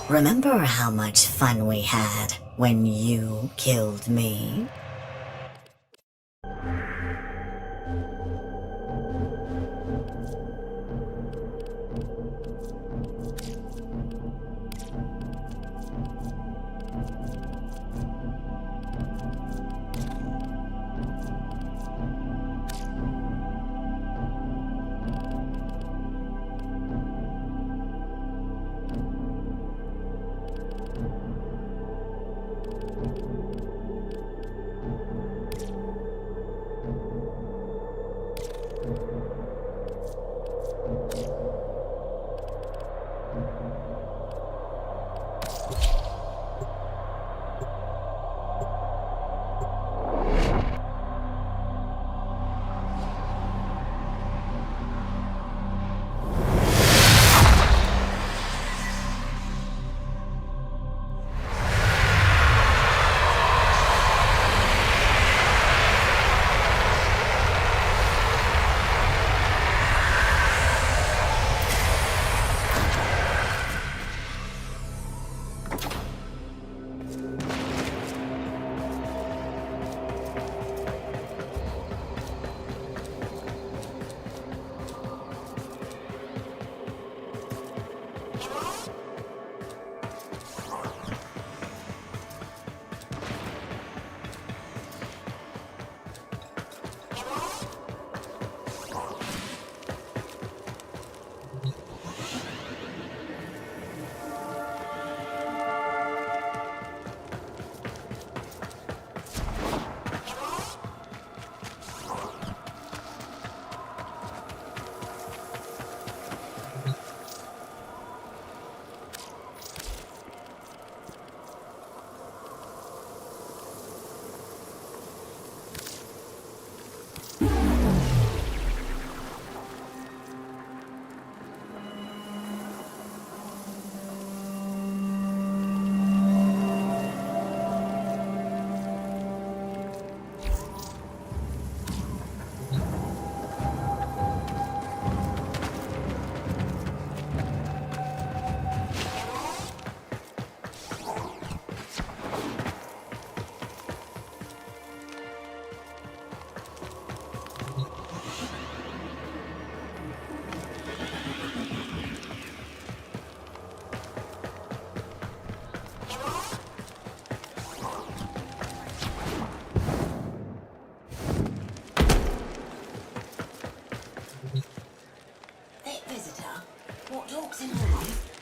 Remember how much fun we had when you killed me?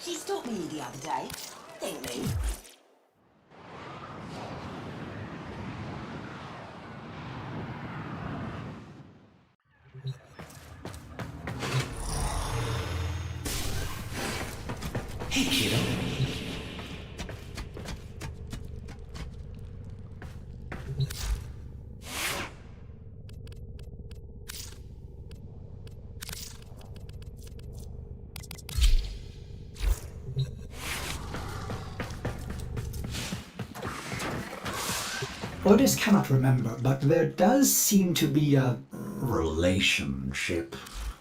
She stopped me the other day. Think me. Hey, kiddo. Otis cannot remember, but there does seem to be a relationship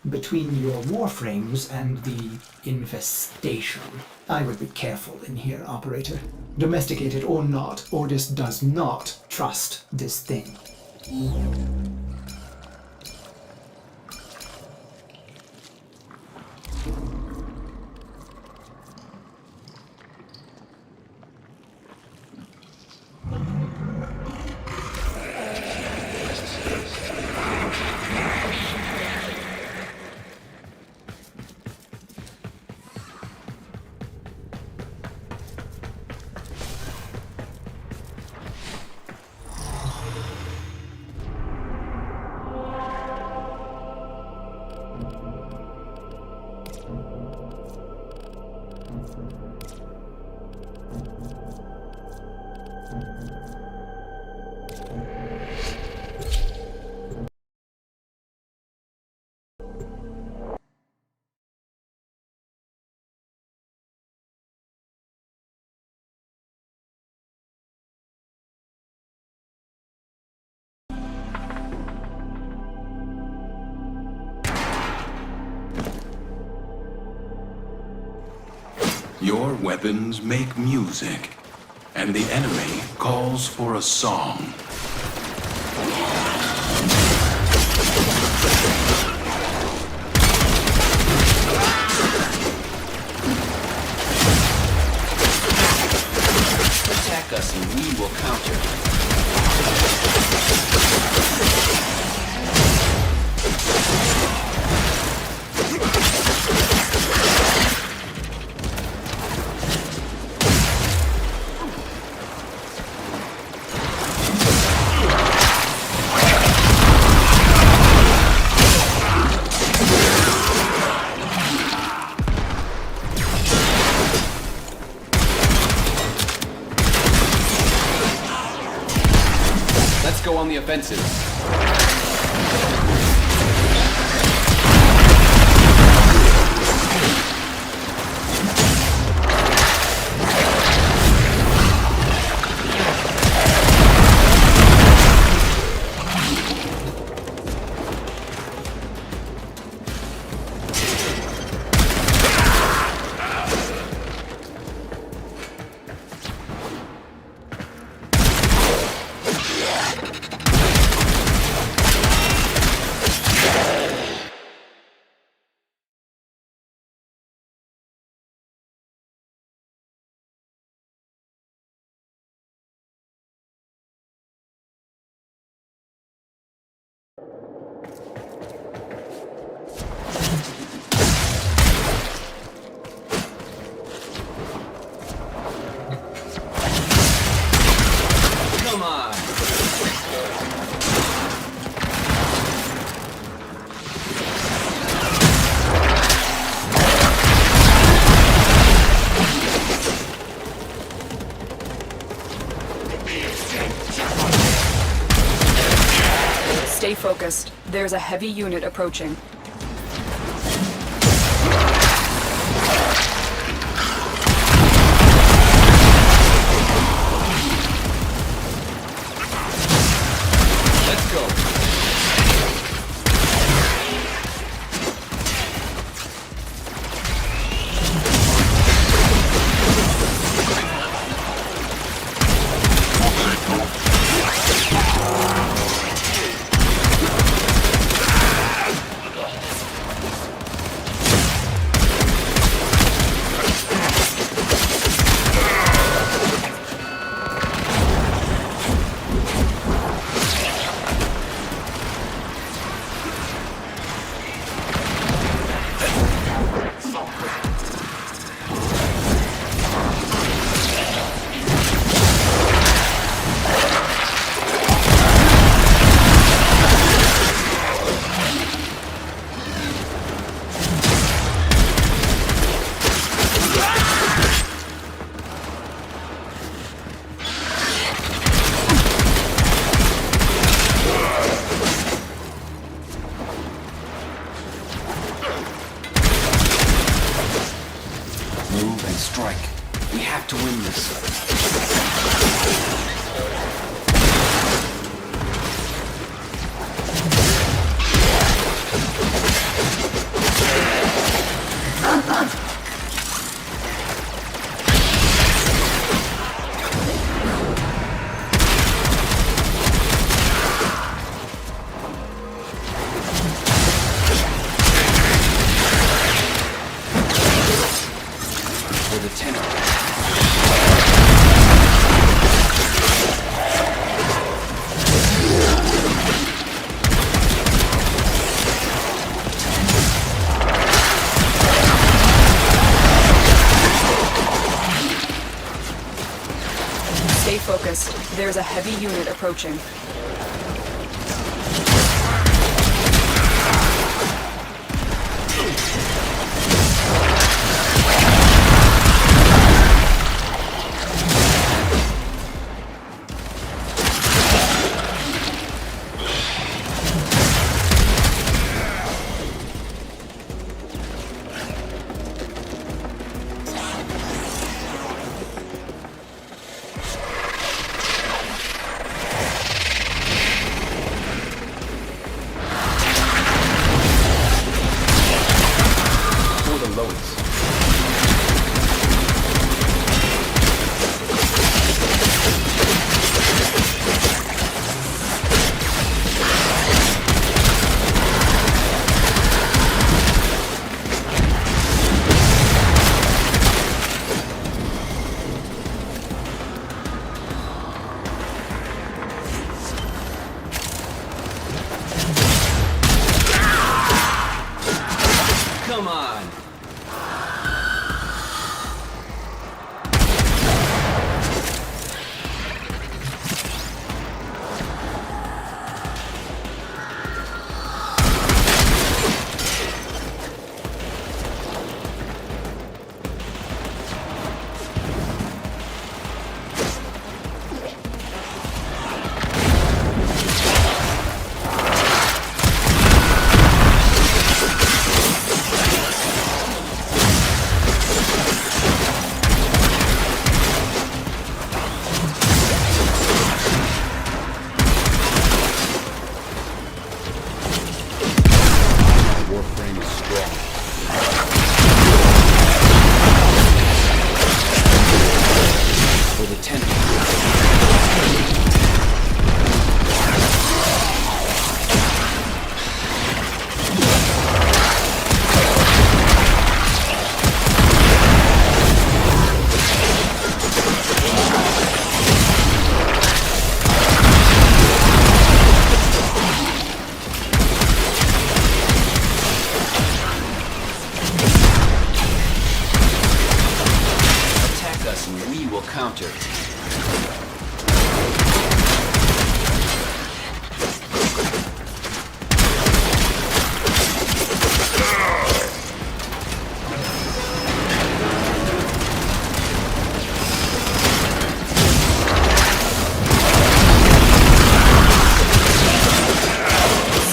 between your Warframes and the infestation. I would be careful in here, Operator. Domesticated or not, Otis does not trust this thing. Your weapons make music, and the enemy calls for a song. Attack us and we will counter. Let's go on the offensive. Come on. Stay focused. There's a heavy unit approaching. Let's go. Move and strike. We have to win this. For the tenor. Stay focused. There's a heavy unit approaching.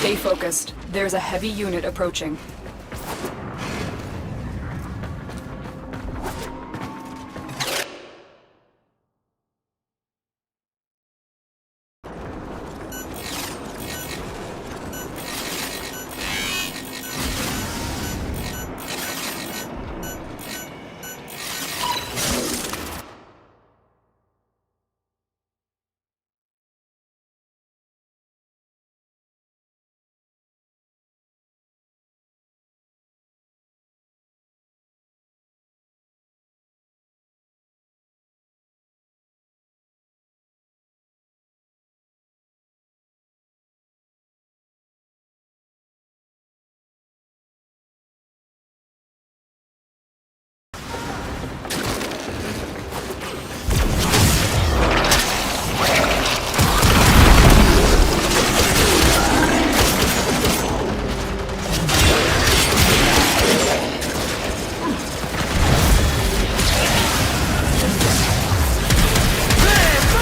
Stay focused. There's a heavy unit approaching.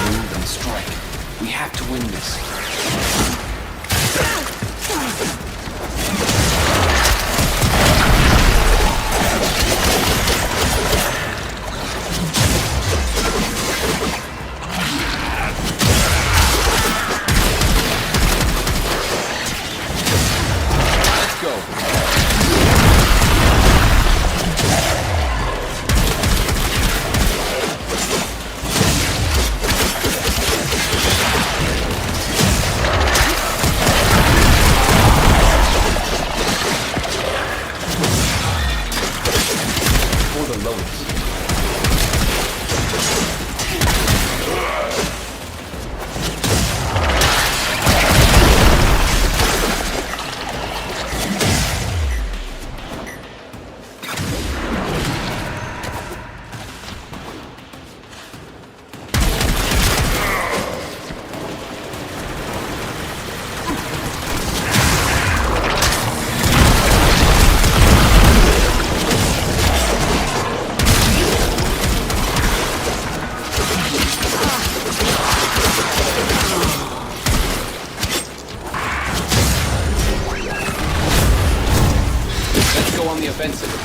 Move and strike. We have to win this. Let's go. For the lowest. Let's go on the offensive.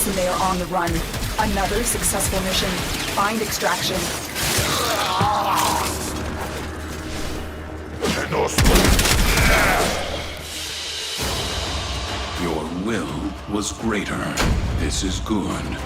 And they are on the run. Another successful mission. Find extraction. Your will was greater. This is good.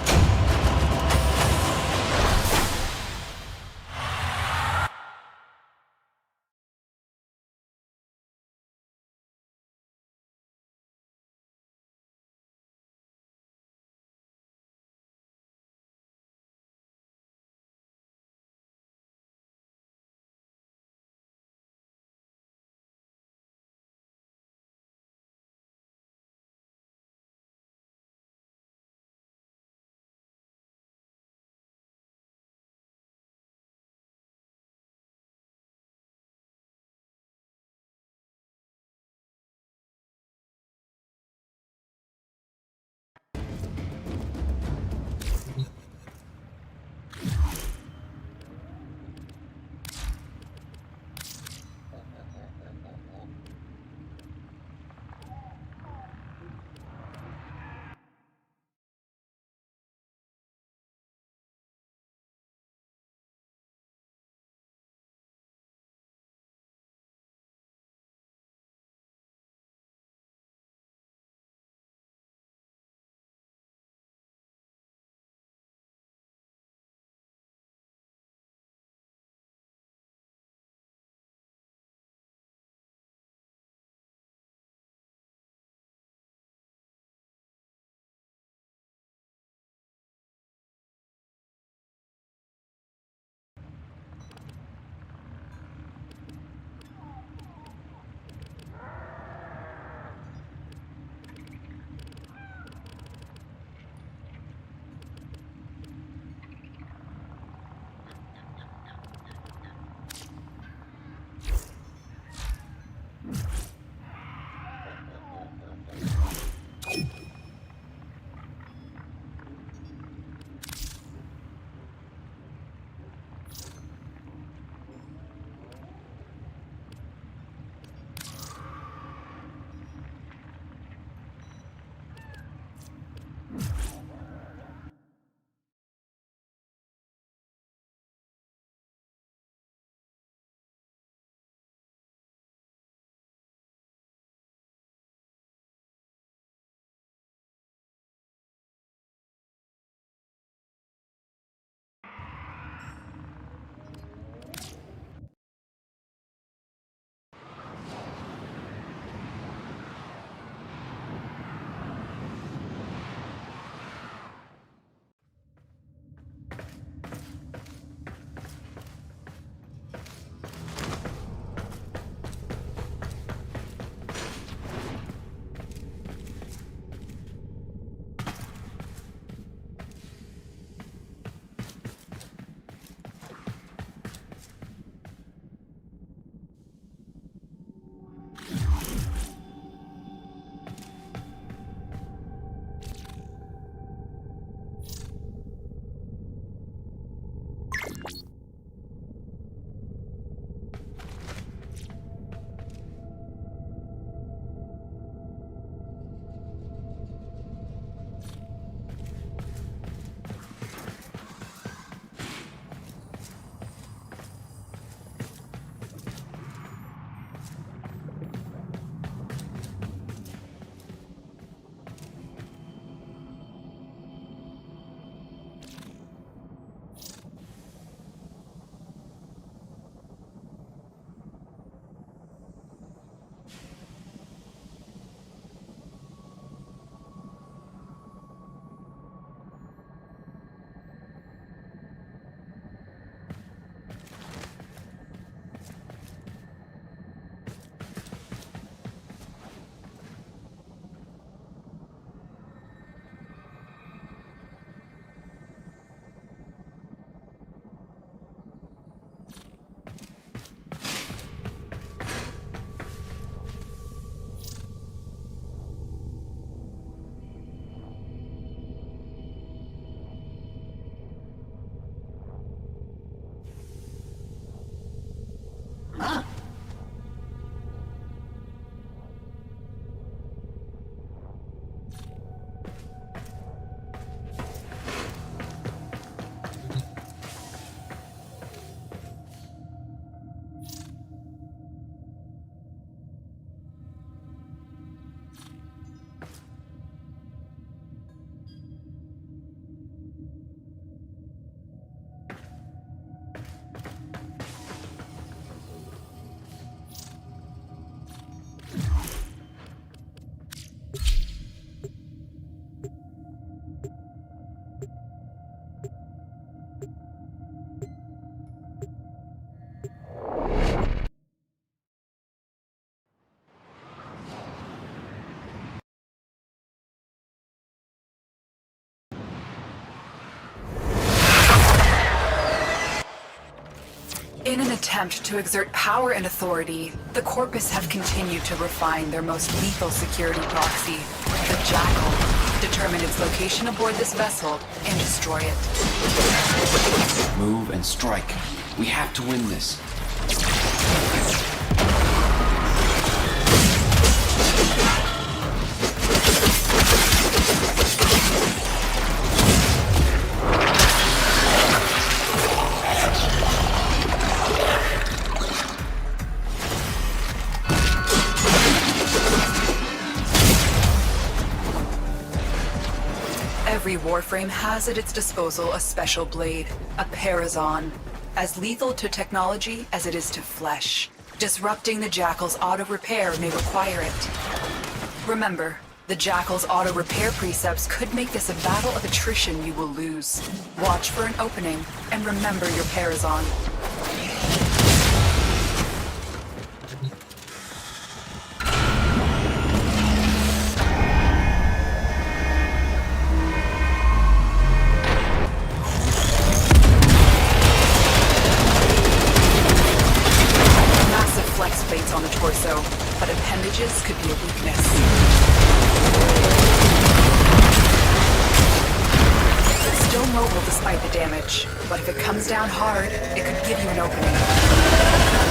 In an attempt to exert power and authority, the Corpus have continued to refine their most lethal security proxy, the Jackal. Determine its location aboard this vessel and destroy it. Move and strike. We have to win this. Every Warframe has at its disposal a special blade, a Parazon, as lethal to technology as it is to flesh. Disrupting the Jackal's auto-repair may require it. Remember, the Jackal's auto-repair precepts could make this a battle of attrition you will lose. Watch for an opening, and remember your Parazon. Plates on the torso, but appendages could be a weakness. Still mobile despite the damage, but if it comes down hard, it could give you an opening.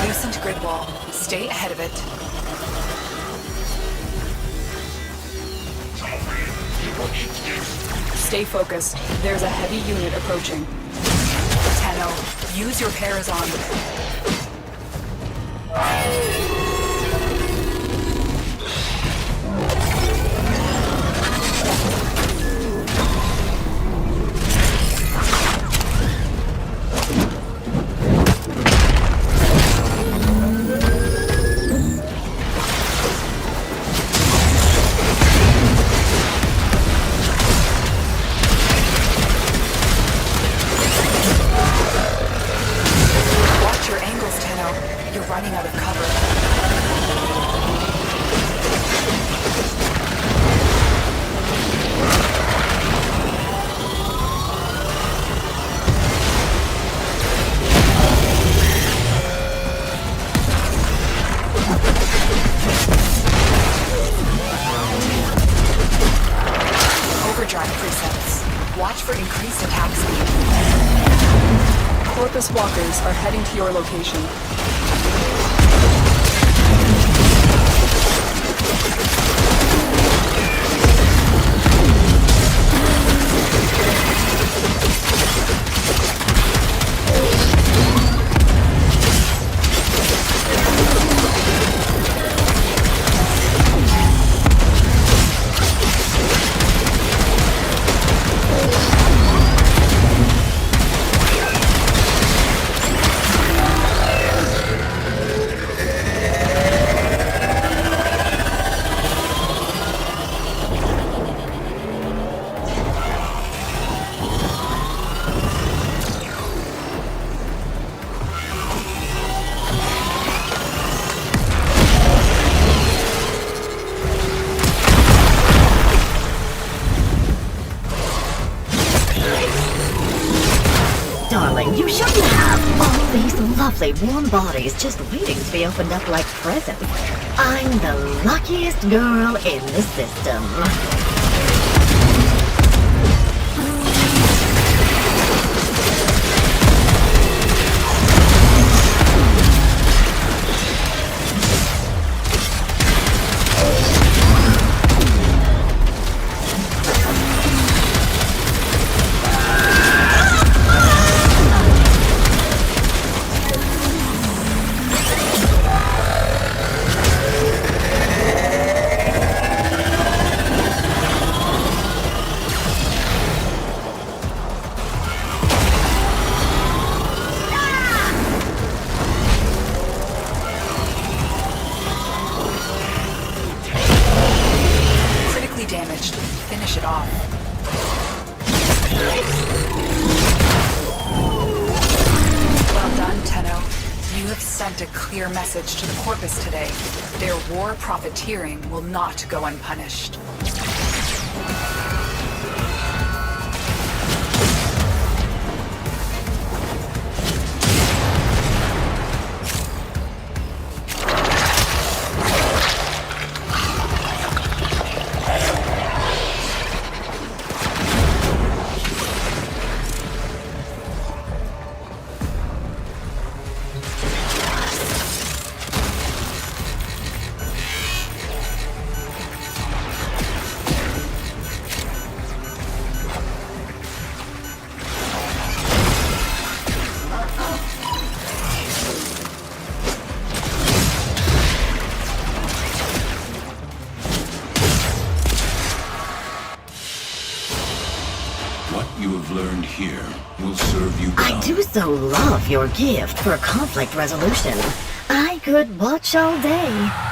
Loosened grid wall. Stay ahead of it. Stay focused. There's a heavy unit approaching. Tenno, use your Parazon. Watch your angles, Tenno. You're running out of cover. Overdrive presets. Watch for increased attack speed. Corpus walkers are heading to your location. Darling, you shouldn't have all these lovely warm bodies just waiting to be opened up like presents. I'm the luckiest girl in the system. Damaged. Finish it off. Well done, Tenno. You have sent a clear message to the Corpus today. Their war profiteering will not go unpunished. here will serve you well. I do so love your gift for conflict resolution. I could watch all day.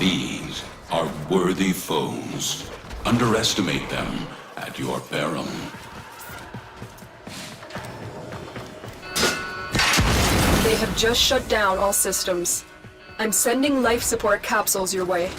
These are worthy foes. Underestimate them at your peril. They have just shut down all systems. I'm sending life support capsules your way.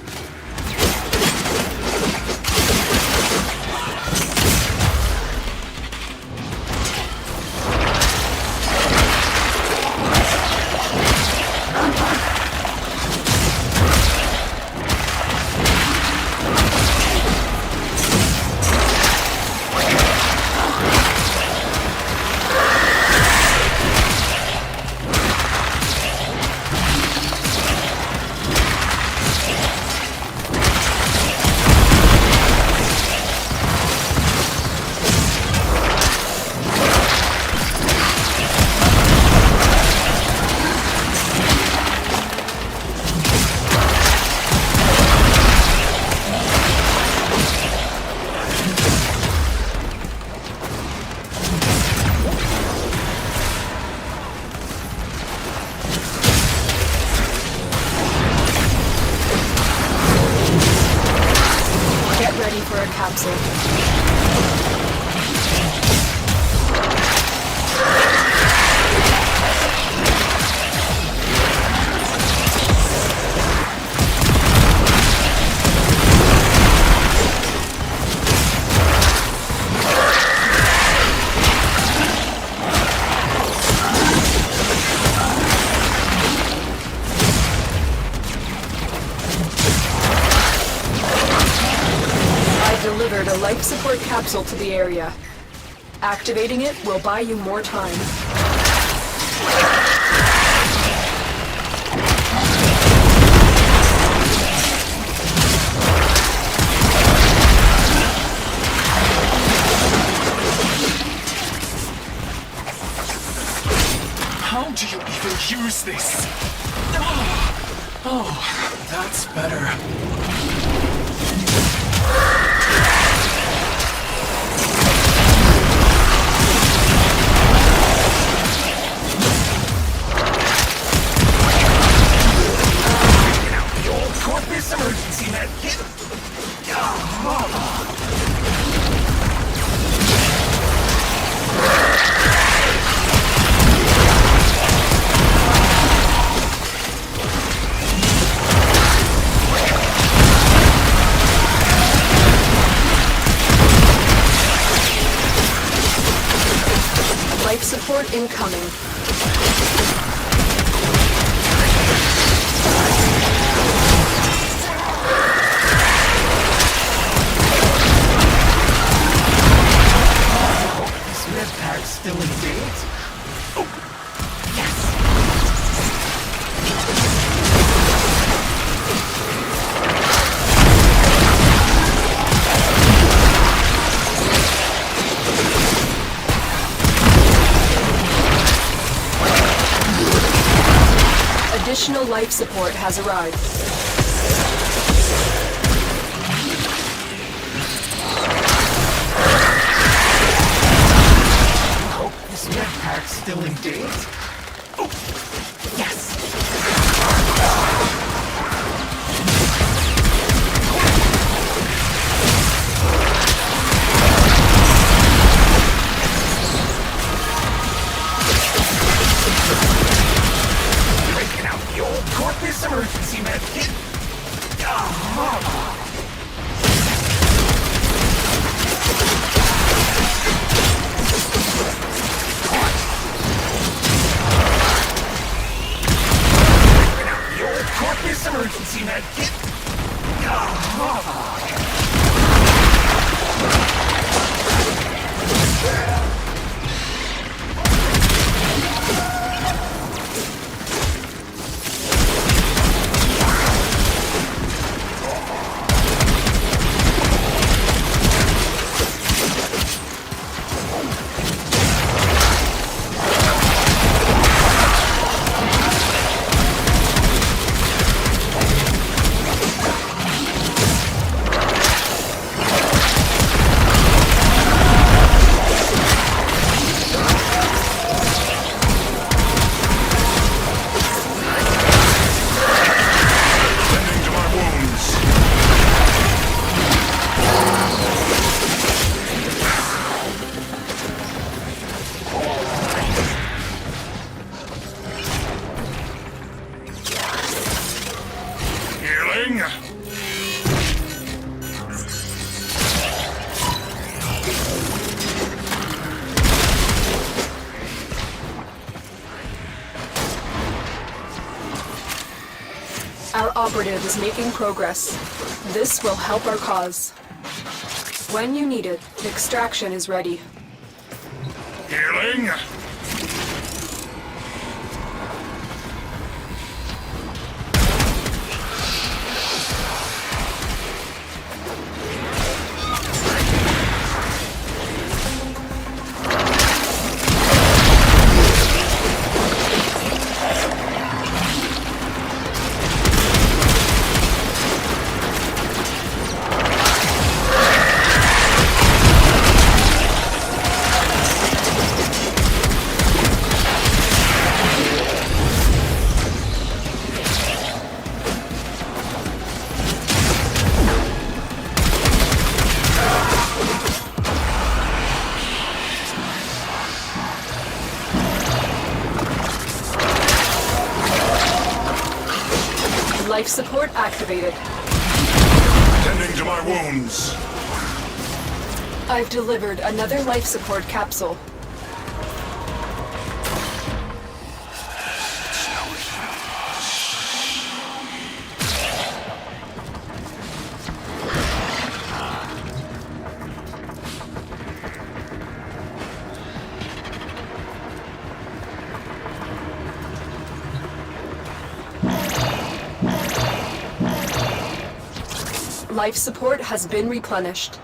life support capsule to the area. Activating it will buy you more time. How do you even use this? Oh, that's better. Corpus emergency med kit. Life support incoming. This med pack's still in date? Oh, yes! Additional life support has arrived. This med pack's still in date? Oh, yes! Breaking out the old Corpus emergency med kit. Corpus emergency med kit. Tending to my wounds. Healing. Our operative is making progress. This will help our cause. When you need it, extraction is ready. Healing. Life support activated. Tending to my wounds. I've delivered another life support capsule. Life support has been replenished.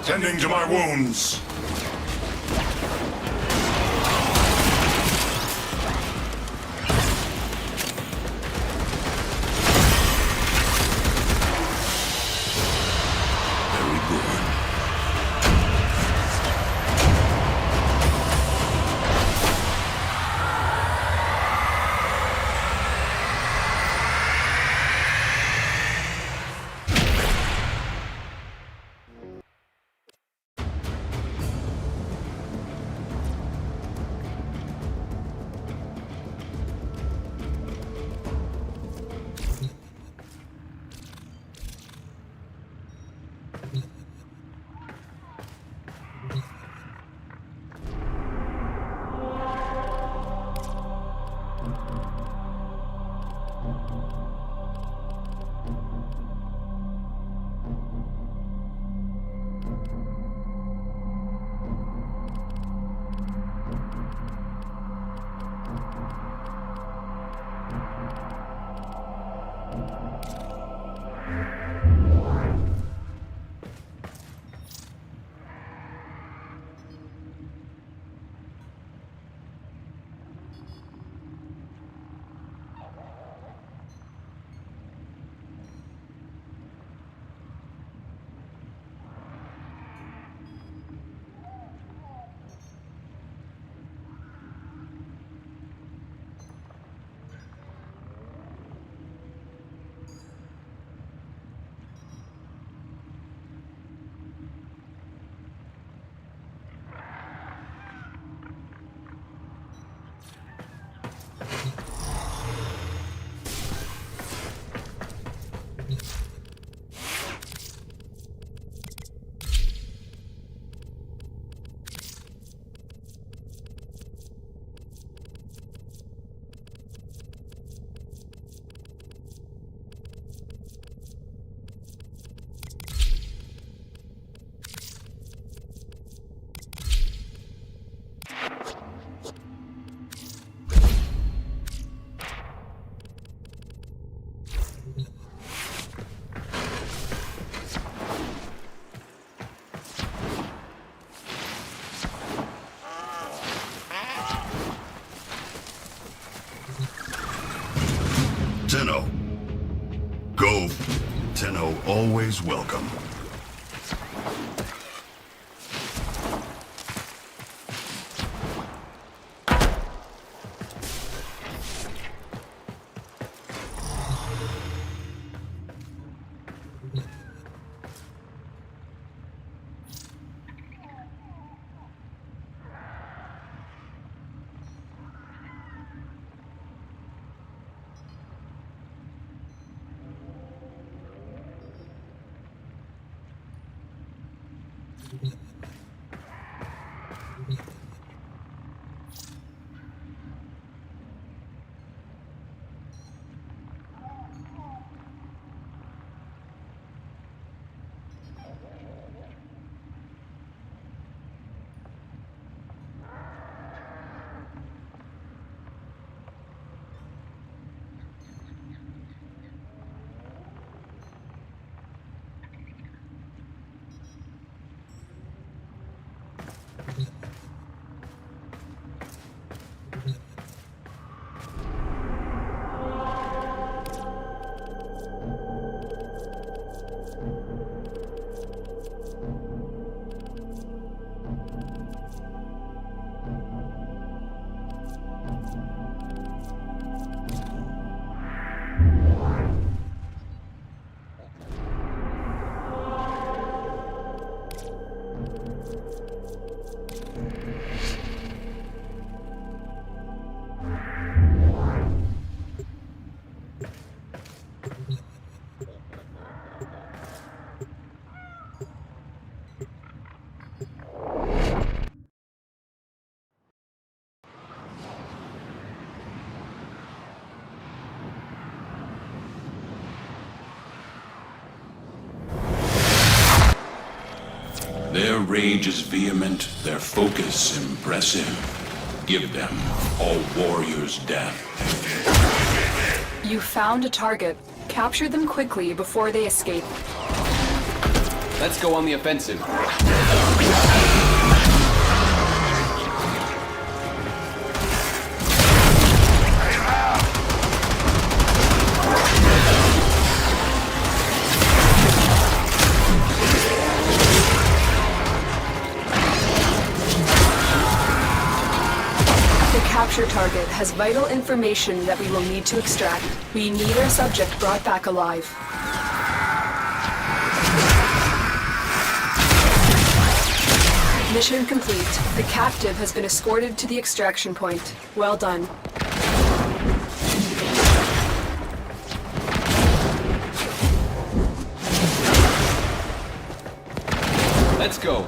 Tending to my wounds. Very good. Tenno. Go. Tenno always welcome. Their rage is vehement, their focus impressive. Give them all warriors' death. You found a target. Capture them quickly before they escape. Let's go on the offensive. Capture target has vital information that we will need to extract. We need our subject brought back alive. Mission complete. The captive has been escorted to the extraction point. Well done. Let's go.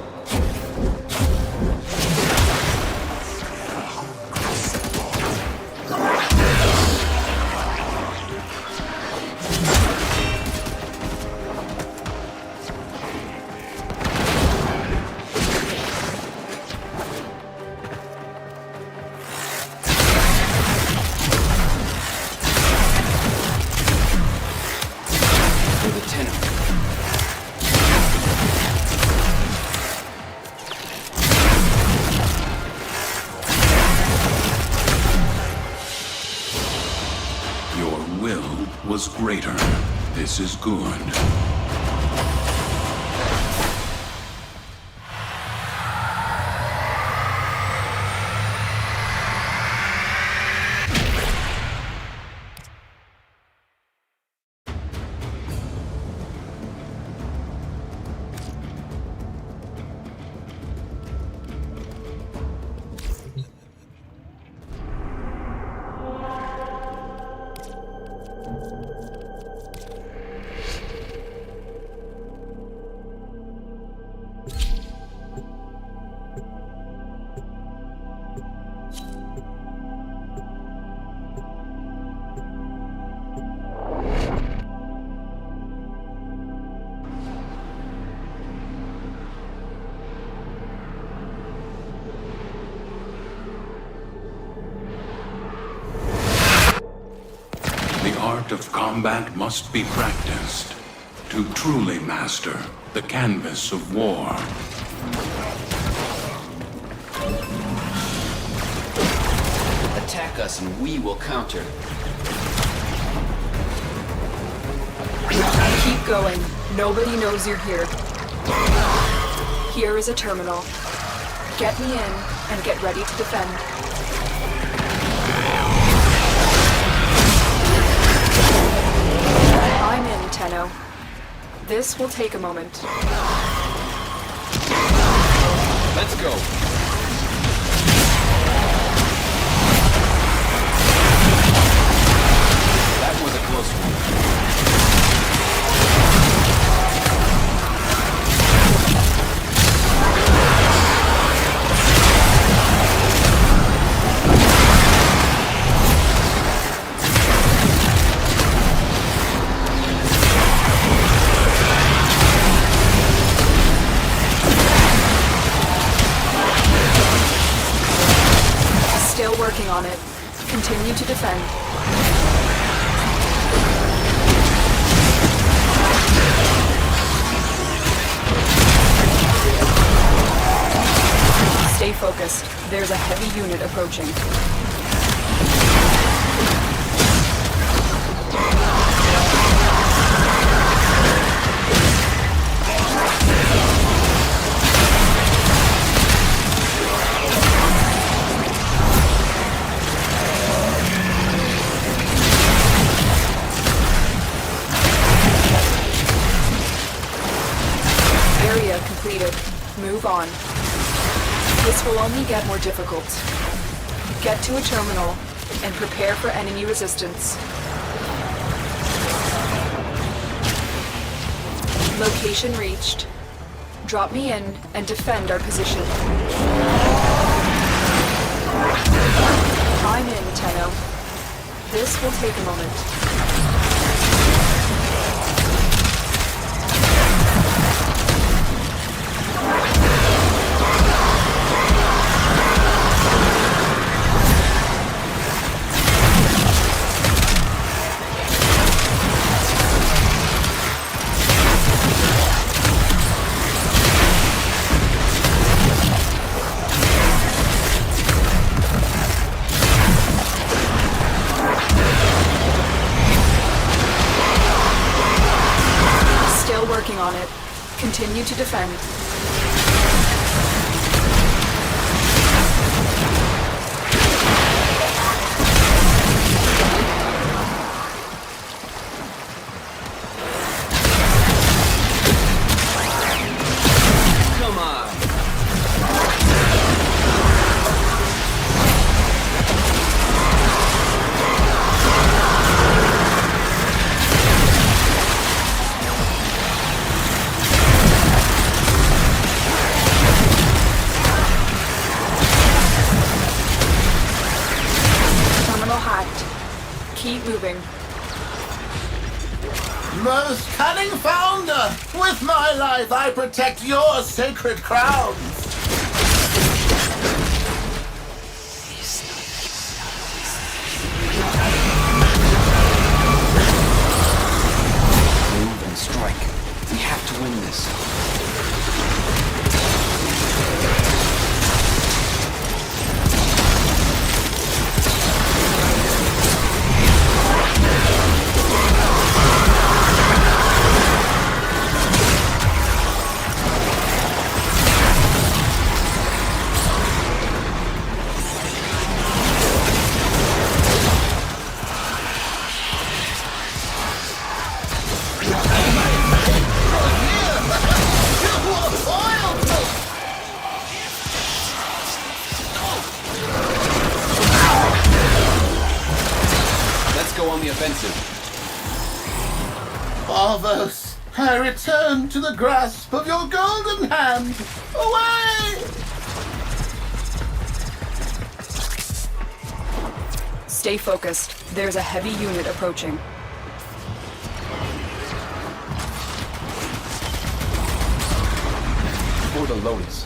Was greater. This is good. The art of combat must be practiced to truly master the canvas of war. Attack us and we will counter. Keep going. Nobody knows you're here. Here is a terminal. Get me in and get ready to defend. I'm in, Tenno. This will take a moment. Let's go. That was a close one. Still working on it. Continue to defend. Stay focused. There's a heavy unit approaching. Area completed. Move on. This will only get more difficult. Get to a terminal and prepare for enemy resistance. Location reached. Drop me in and defend our position. I'm in, Tenno. This will take a moment. Continue to defend. Come on! Terminal hacked. Keep moving. Most cunning founder! With my life, I protect your sacred crown! Move and strike. We have to win this. Let's go on the offensive. Arvos, I return to the grasp of your golden hand! Away! Stay focused. There's a heavy unit approaching. For the Lotus.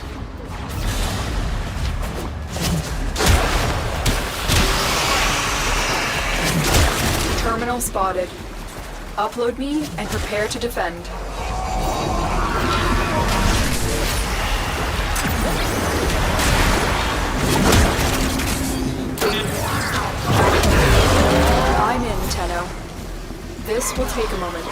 Terminal spotted. Upload me and prepare to defend. I'm in, Tenno. This will take a moment.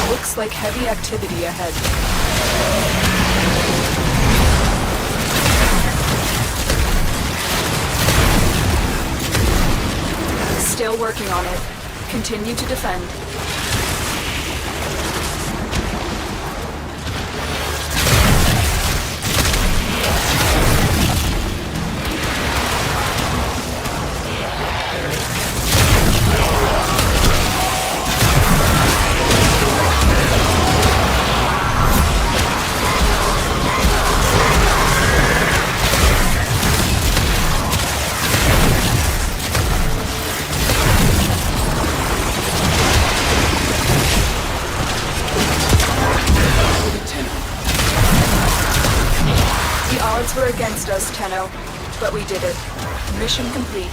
Looks like heavy activity ahead. Still working on it. Continue to defend. The odds were against us, Tenno, but we did it. Mission complete.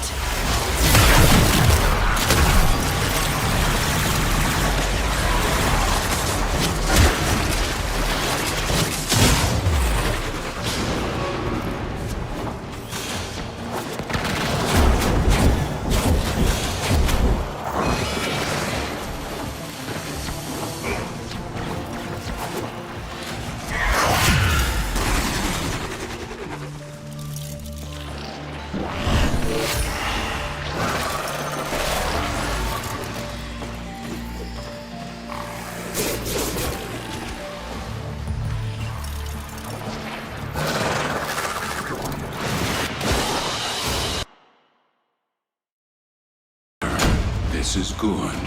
This is good.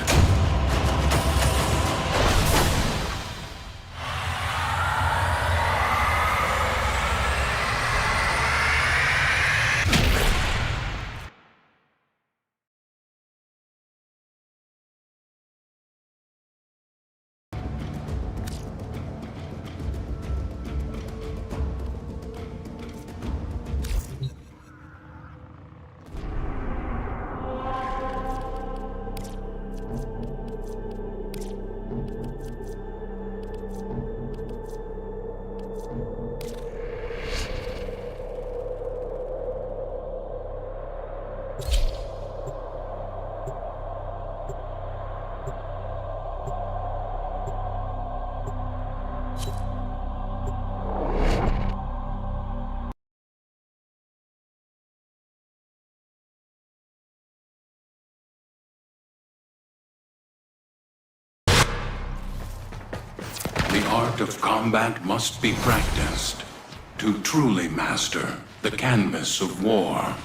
The art of combat must be practiced to truly master the canvas of war.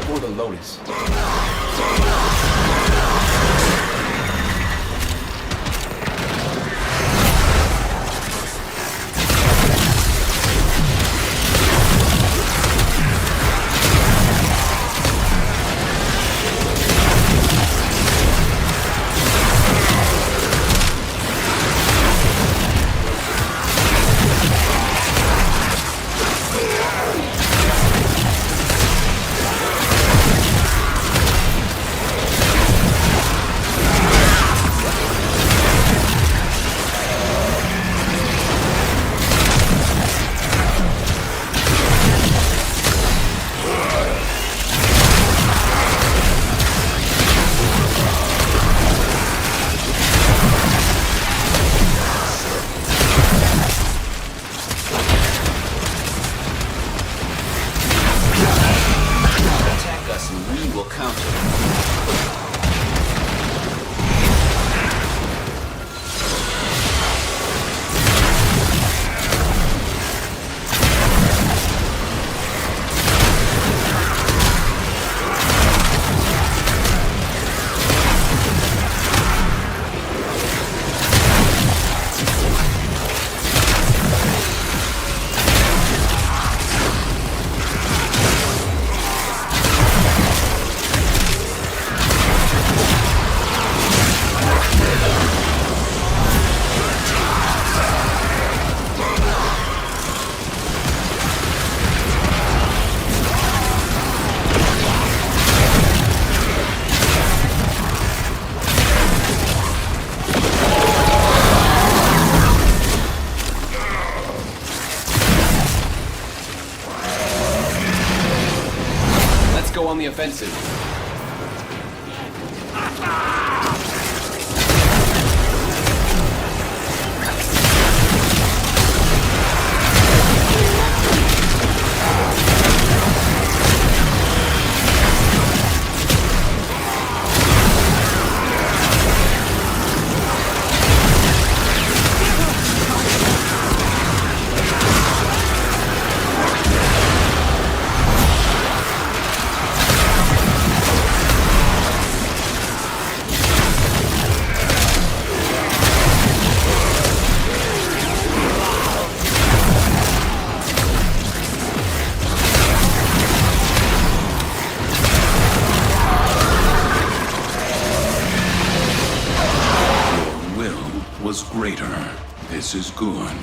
For the Lotus. On the offensive. Was greater. This is good.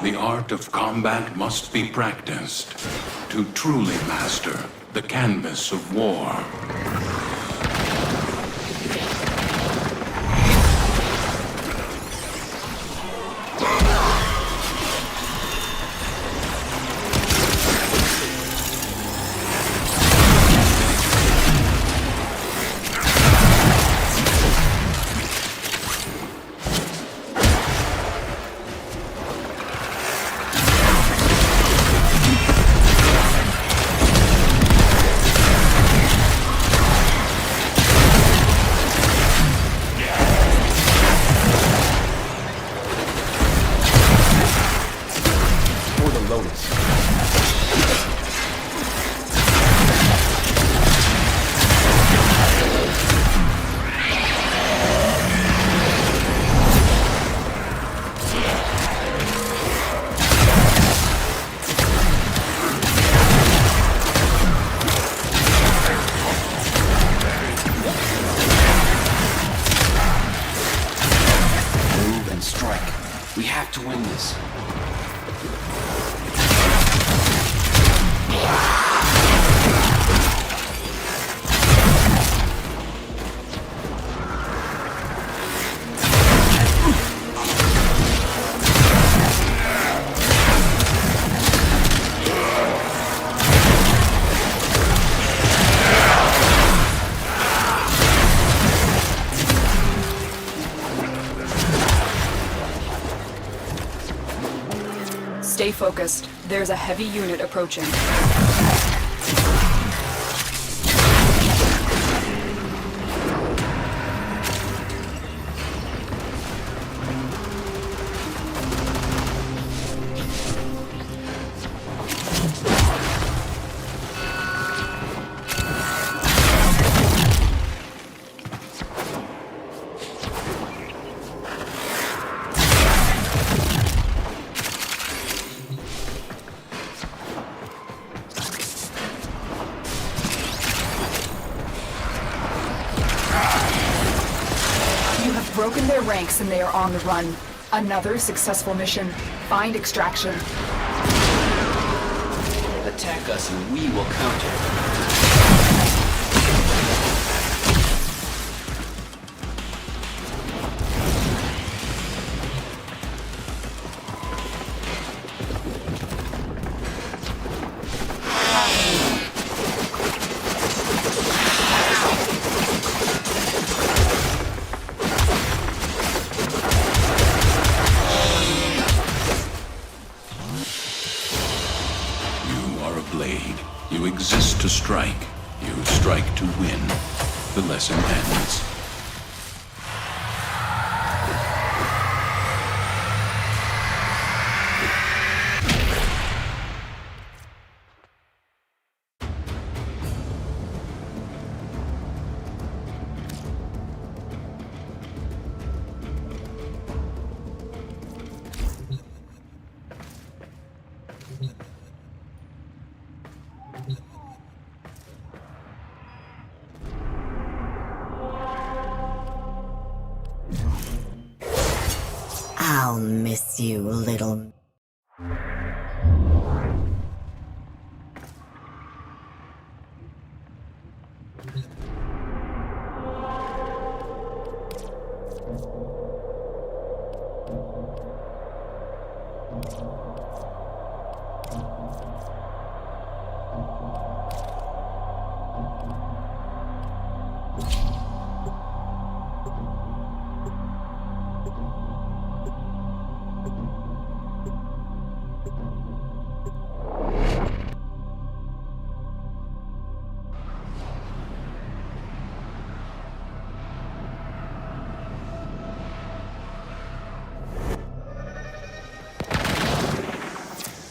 The art of combat must be practiced to truly master the canvas of war. have to win this. Stay focused. There's a heavy unit approaching. Broken their ranks and they are on the run. Another successful mission. Find extraction. Attack us and we will counter. You exist to strike. You strike to win. The lesson ends. I'll miss you, little...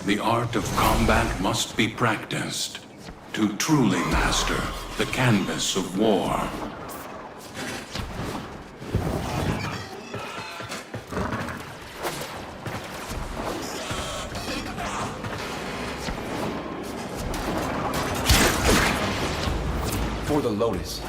The art of combat must be practiced to truly master the canvas of war. For the Lotus.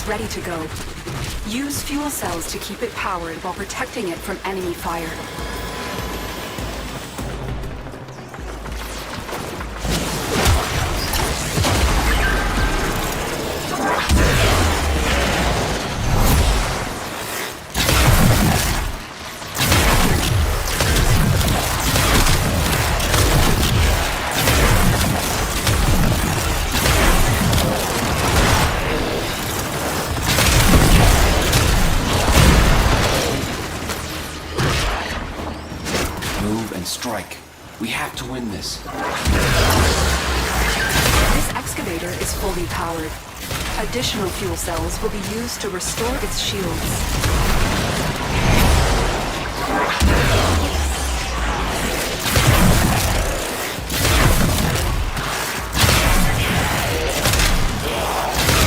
Ready to go. Use fuel cells to keep it powered while protecting it from enemy fire. Strike. We have to win this. This excavator is fully powered. Additional fuel cells will be used to restore its shields.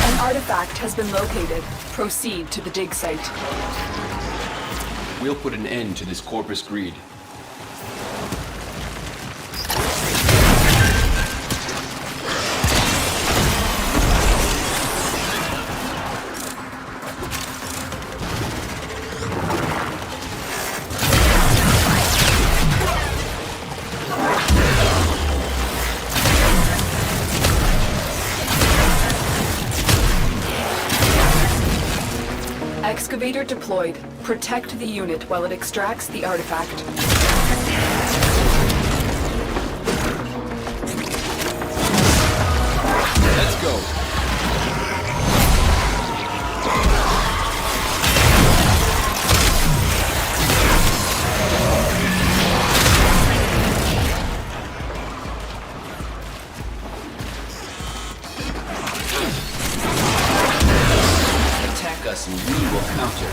An artifact has been located. Proceed to the dig site. We'll put an end to this corpus greed. Excavator deployed. Protect the unit while it extracts the artifact. Let's go. Attack us and we will counter.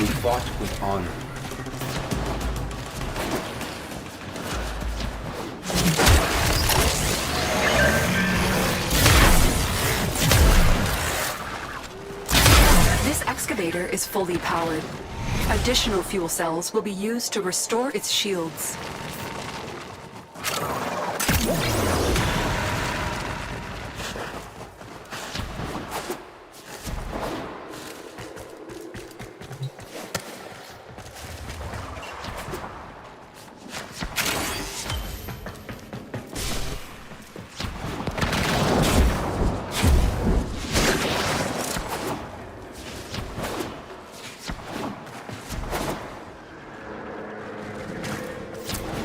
We fought with honor. This excavator is fully powered. Additional fuel cells will be used to restore its shields.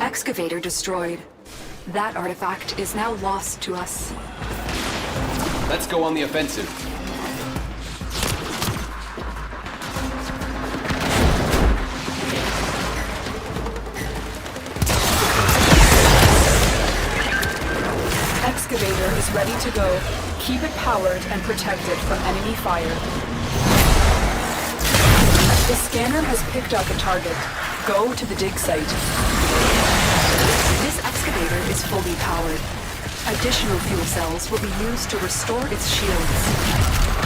Excavator destroyed. That artifact is now lost to us. Let's go on the offensive. Excavator is ready to go. Keep it powered and protect it from enemy fire. The scanner has picked up a target. Go to the dig site. This excavator is fully powered. Additional fuel cells will be used to restore its shields.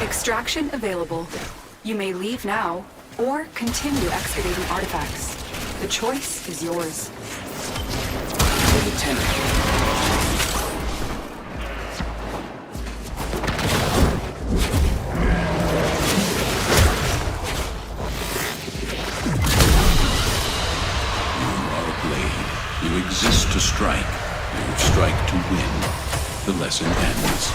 Extraction available. You may leave now, or continue excavating artifacts. The choice is yours. Lieutenant. You exist to strike. You strike to win. The lesson ends.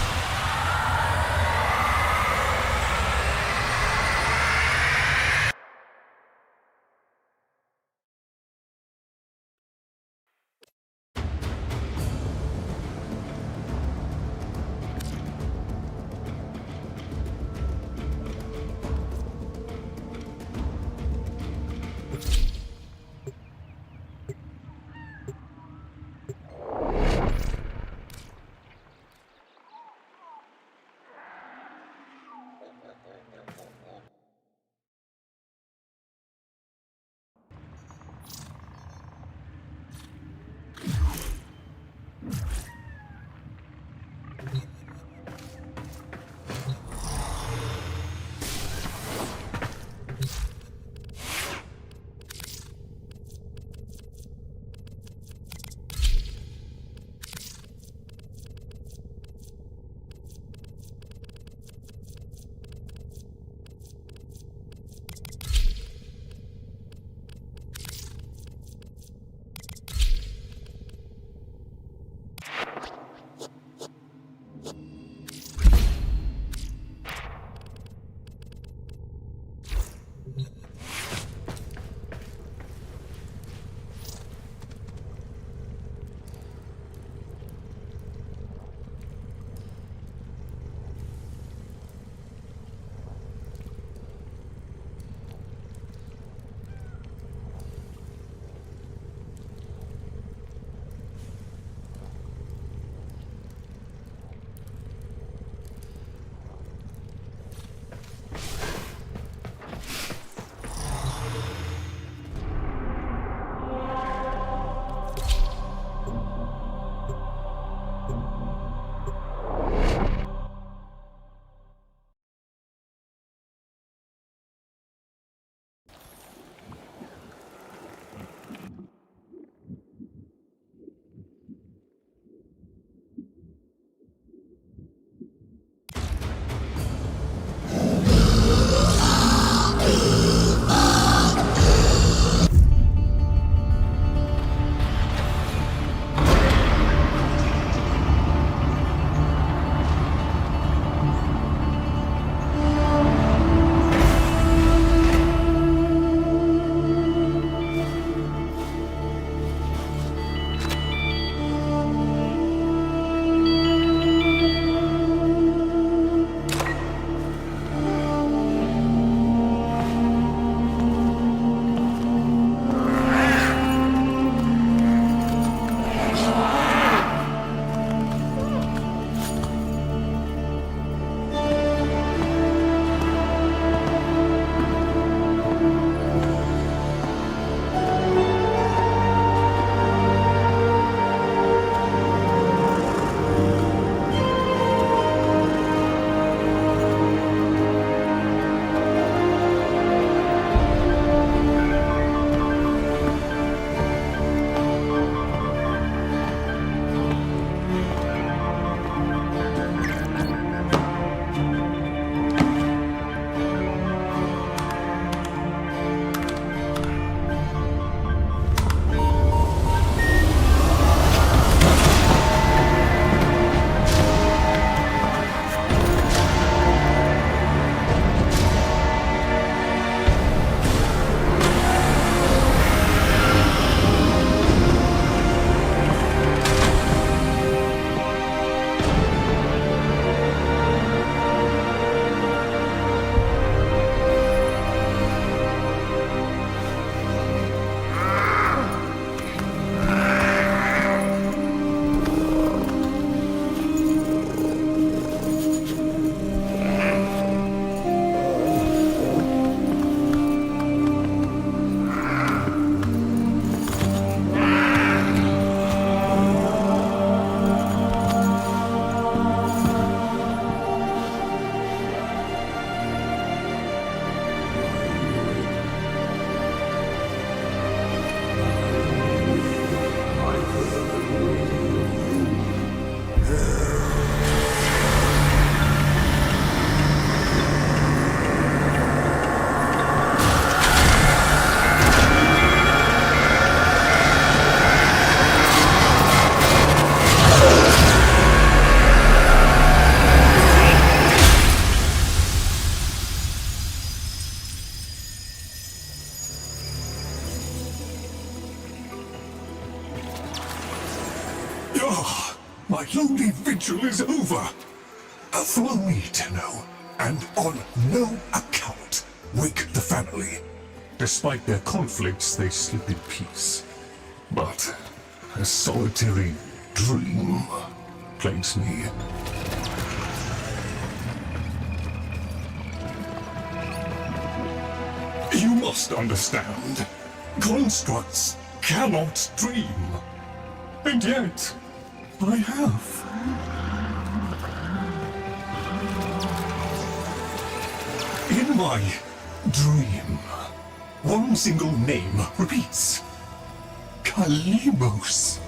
My lonely vigil is over. Follow me, Tenno, and on no account wake the family. Despite their conflicts, they sleep in peace. But a solitary dream plagues me. You must understand. Constructs cannot dream. And yet, I have. In my dream, one single name repeats. Kalimos.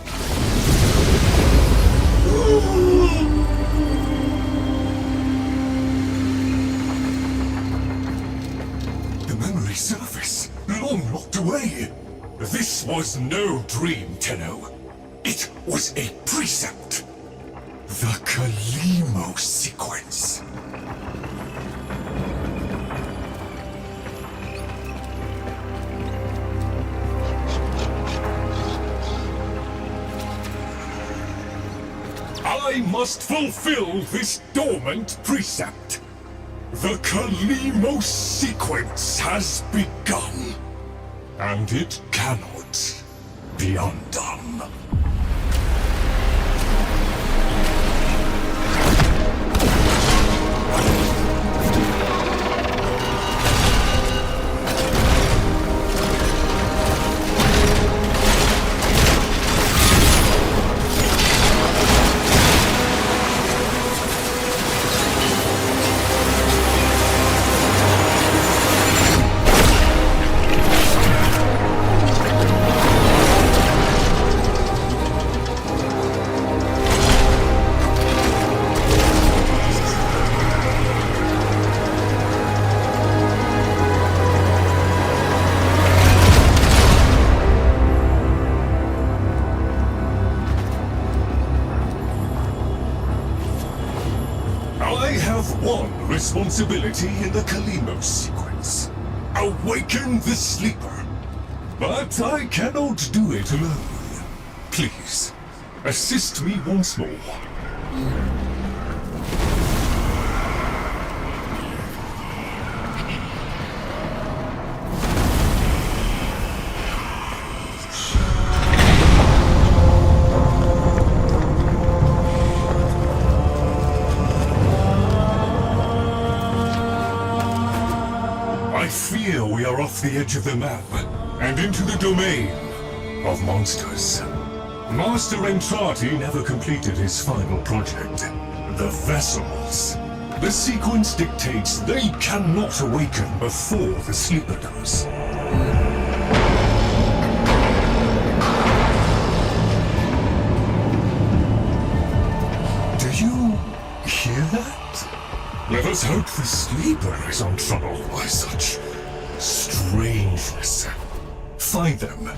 The memory surface, long locked away. This was no dream, Tenno. It was a precept. The Kalimo sequence. I must fulfill this dormant precept. The Kalimo sequence has begun, and it cannot be undone. Responsibility in the Kalimo sequence. Awaken the sleeper. But I cannot do it alone. Please, assist me once more. We are off the edge of the map and into the domain of monsters. Master Entrati never completed his final project, the vessels. The sequence dictates they cannot awaken before the sleeper does. Do you hear that? Let us hope the sleeper is untroubled by such strangeness. Find them.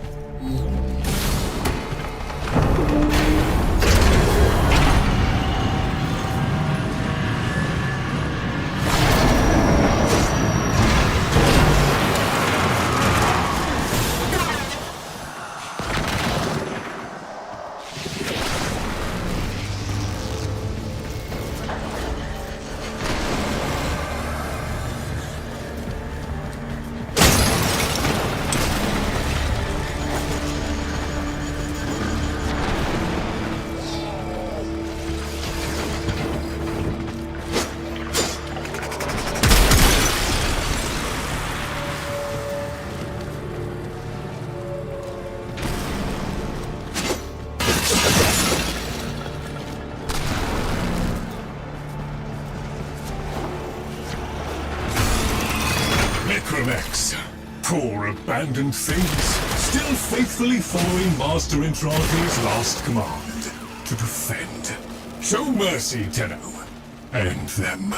Poor abandoned things, still faithfully following Master Entrati's last command, to defend. Show mercy, Tenno. End them.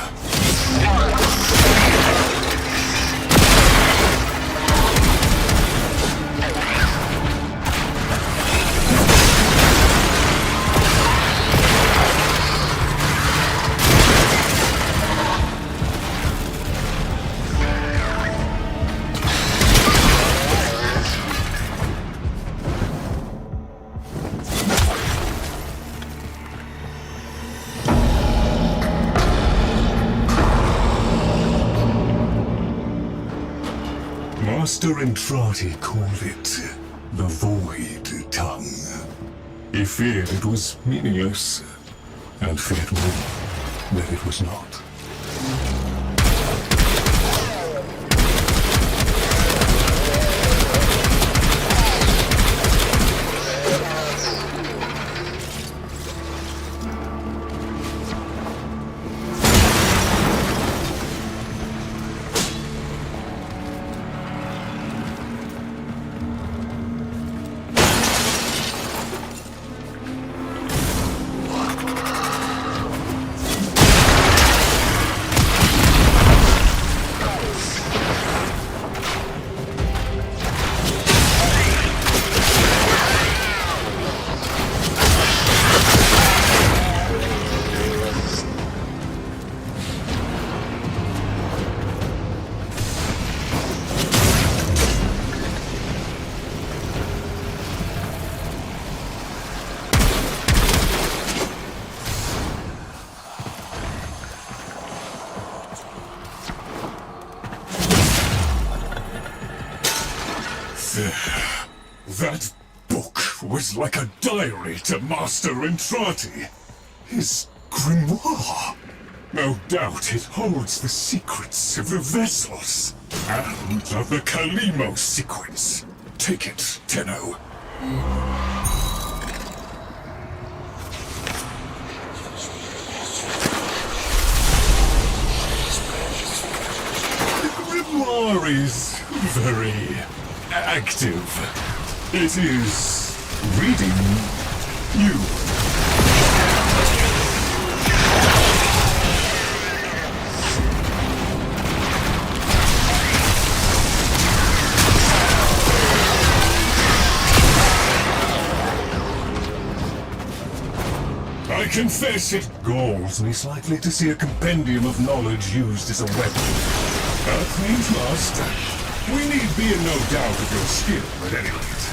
Master Entrati called it the Void Tongue. He feared it was meaningless, and feared more that it was not. That book was like a diary to Master Entrati. His grimoire. No doubt it holds the secrets of the vessels and of the Kalimo sequence. Take it, Tenno. The grimoire is very active. It is reading you. I confess it galls me slightly to see a compendium of knowledge used as a weapon. But things must. We need be in no doubt of your skill at any rate.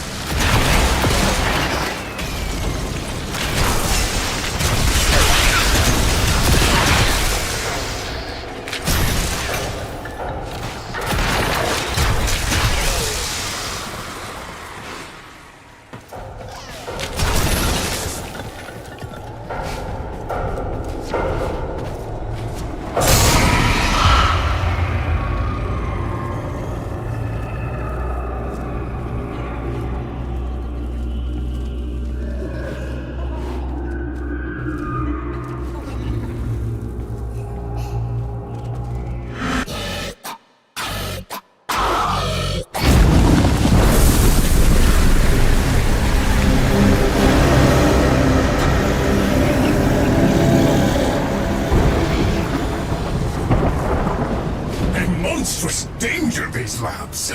Labs.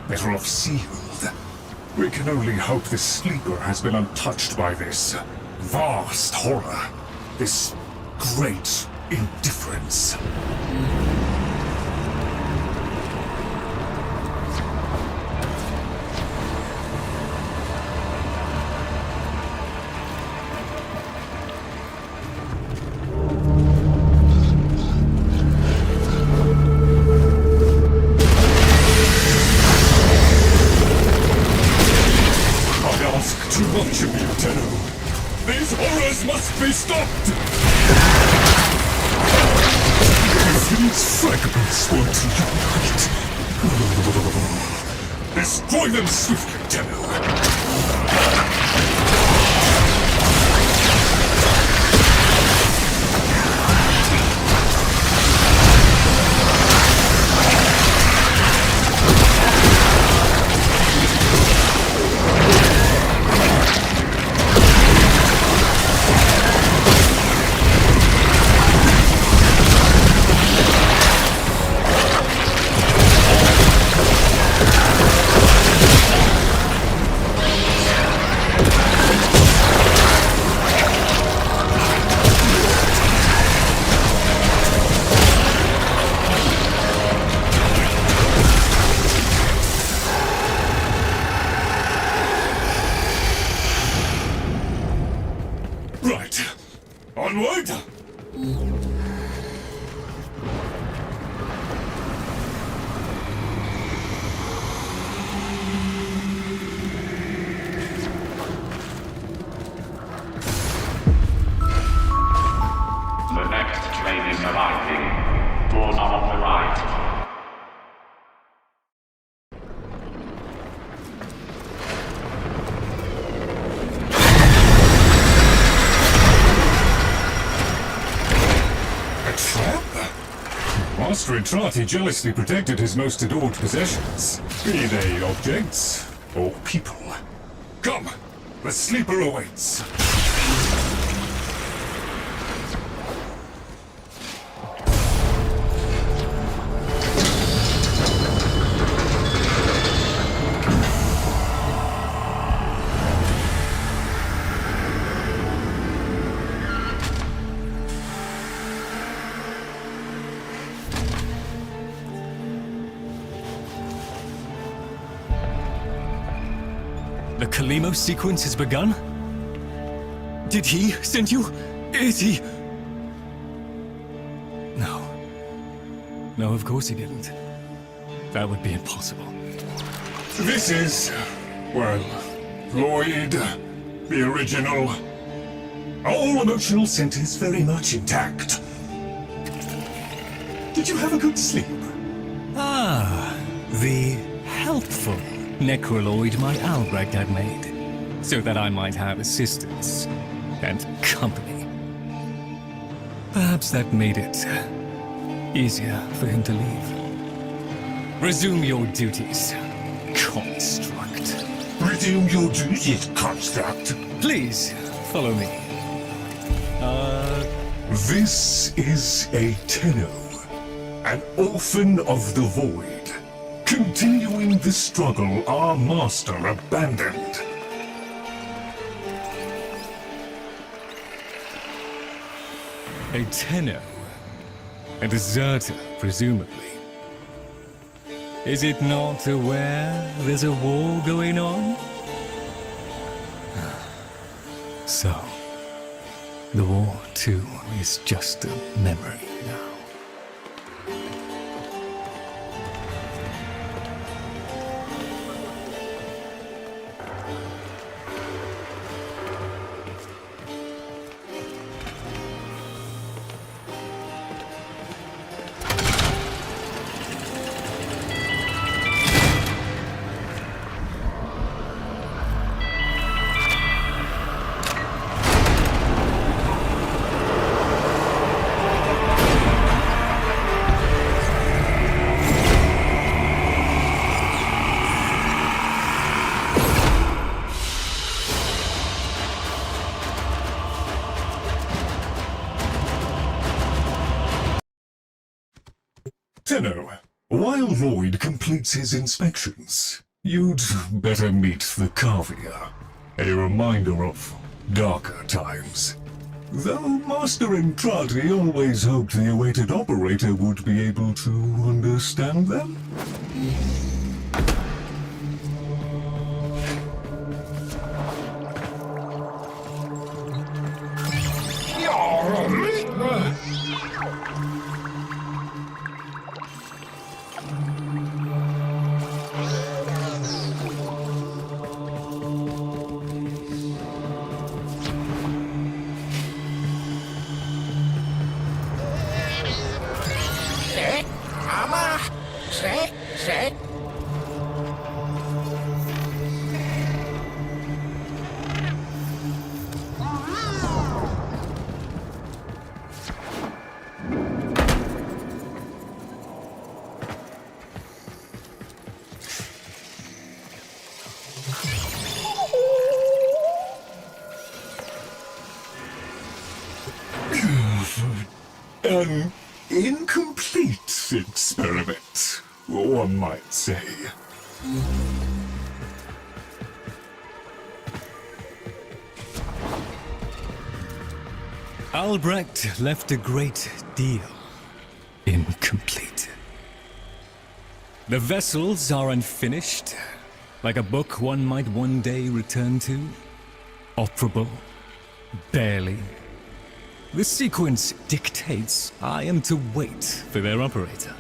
Better off sealed. We can only hope the sleeper has been untouched by this vast horror, this great indifference. Be stopped! If these fragments were to unite, destroy them swiftly, Tenno. Onward! Master Entrati jealously protected his most adored possessions, be they objects or people. Come, the sleeper awaits. The Kalimo sequence has begun? Did he send you? Is he? No. No, of course he didn't. That would be impossible. This is, well, Lloyd, the original. All emotional centers very much intact. Did you have a good sleep? Ah, the helpful necroloid my Albrecht had made, so that I might have assistance and company. Perhaps that made it easier for him to leave. Resume your duties, construct. Resume your duties, construct. Please, follow me. This is a Tenno, an orphan of the void. Continuing the struggle our master abandoned. A Tenno. A deserter, presumably. Is it not aware there's a war going on? So, the war, too, is just a memory now. Tenno, while Lloyd completes his inspections, you'd better meet the Cavia, a reminder of darker times. Though Master Entrati always hoped the awaited operator would be able to understand them. An incomplete experiment, one might say. Albrecht left a great deal incomplete. The vessels are unfinished, like a book one might one day return to. Operable, barely. The sequence dictates I am to wait for their operator.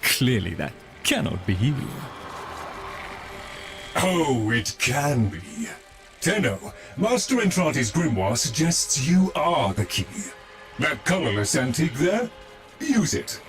Clearly that cannot be you. Oh, it can be. Tenno, Master Entrati's grimoire suggests you are the key. That colorless antique there? Use it.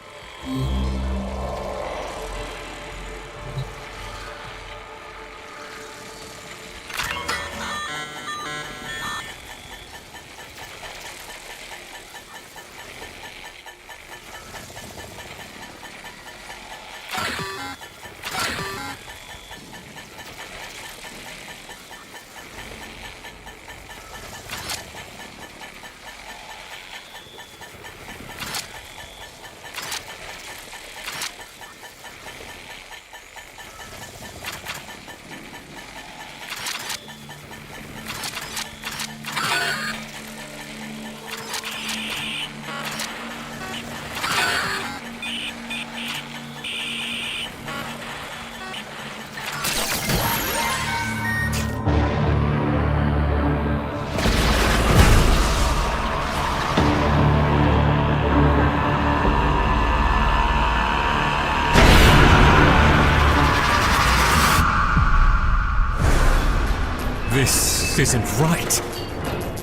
This isn't right.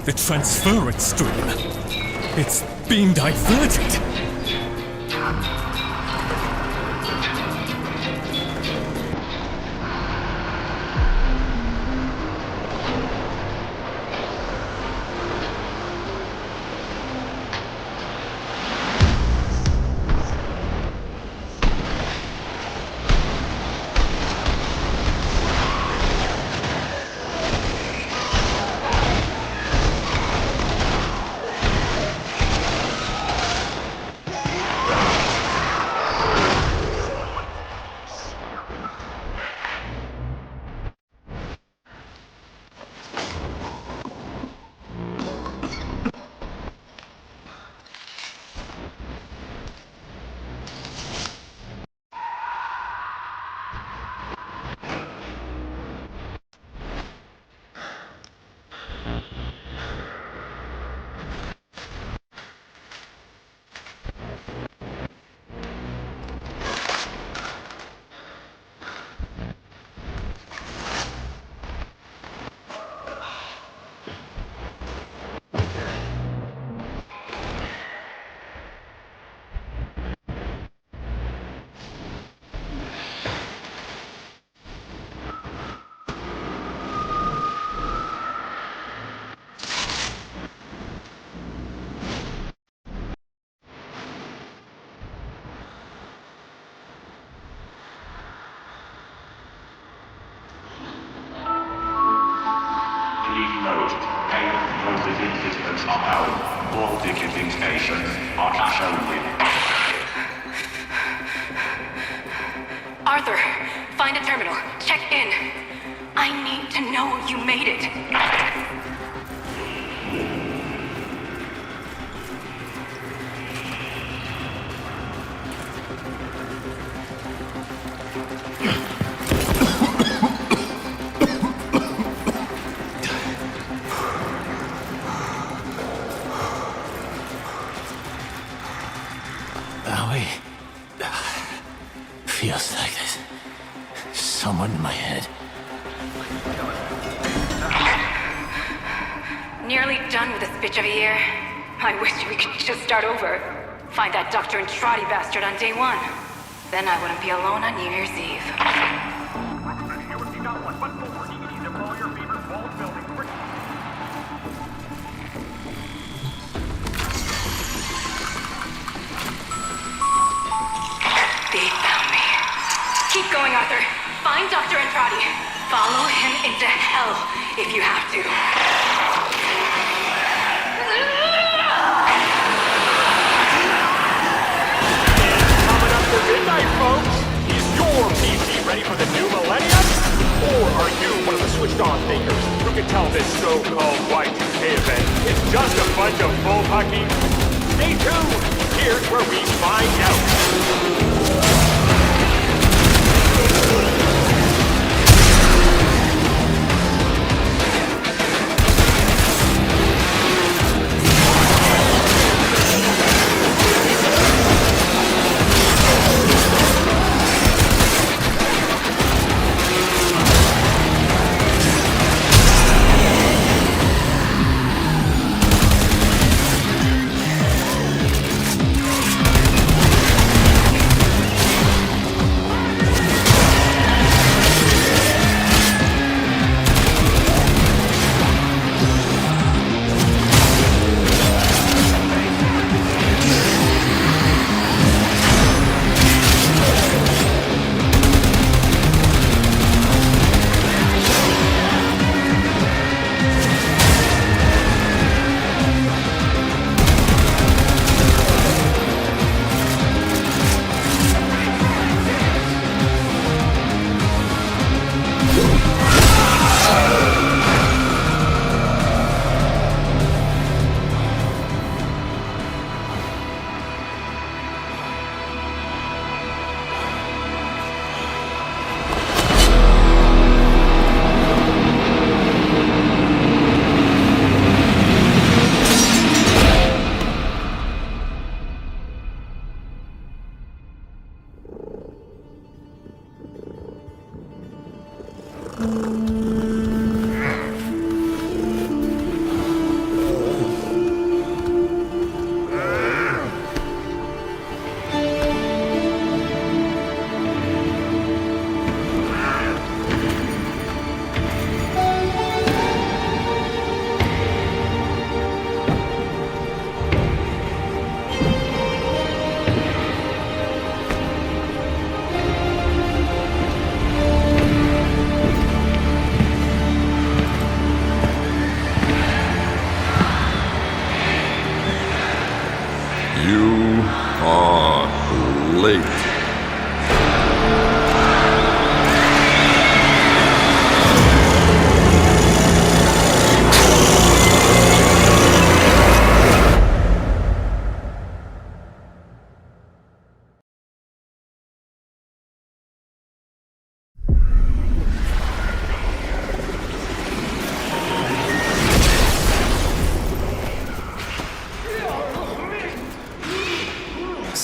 The transference stream. It's being diverted. All ticketing stations are cash only. Arthur, find a terminal. Check in. I need to know you made it. Feels like there's someone in my head. Nearly done with this bitch of a year. I wish we could just start over. Find that Dr. and Trotty bastard on day one. Then I wouldn't be alone on New Year's Eve. They found me. Keep going, Arthur. Find Dr. and Trotty. Follow him into hell if you have to. Coming up to midnight, folks. Is your PC ready for the new millennium? Or are you one of the switched-on thinkers who can tell this so-called Y2K event is just a bunch of bullpucky? Stay tuned. Here's where we find out.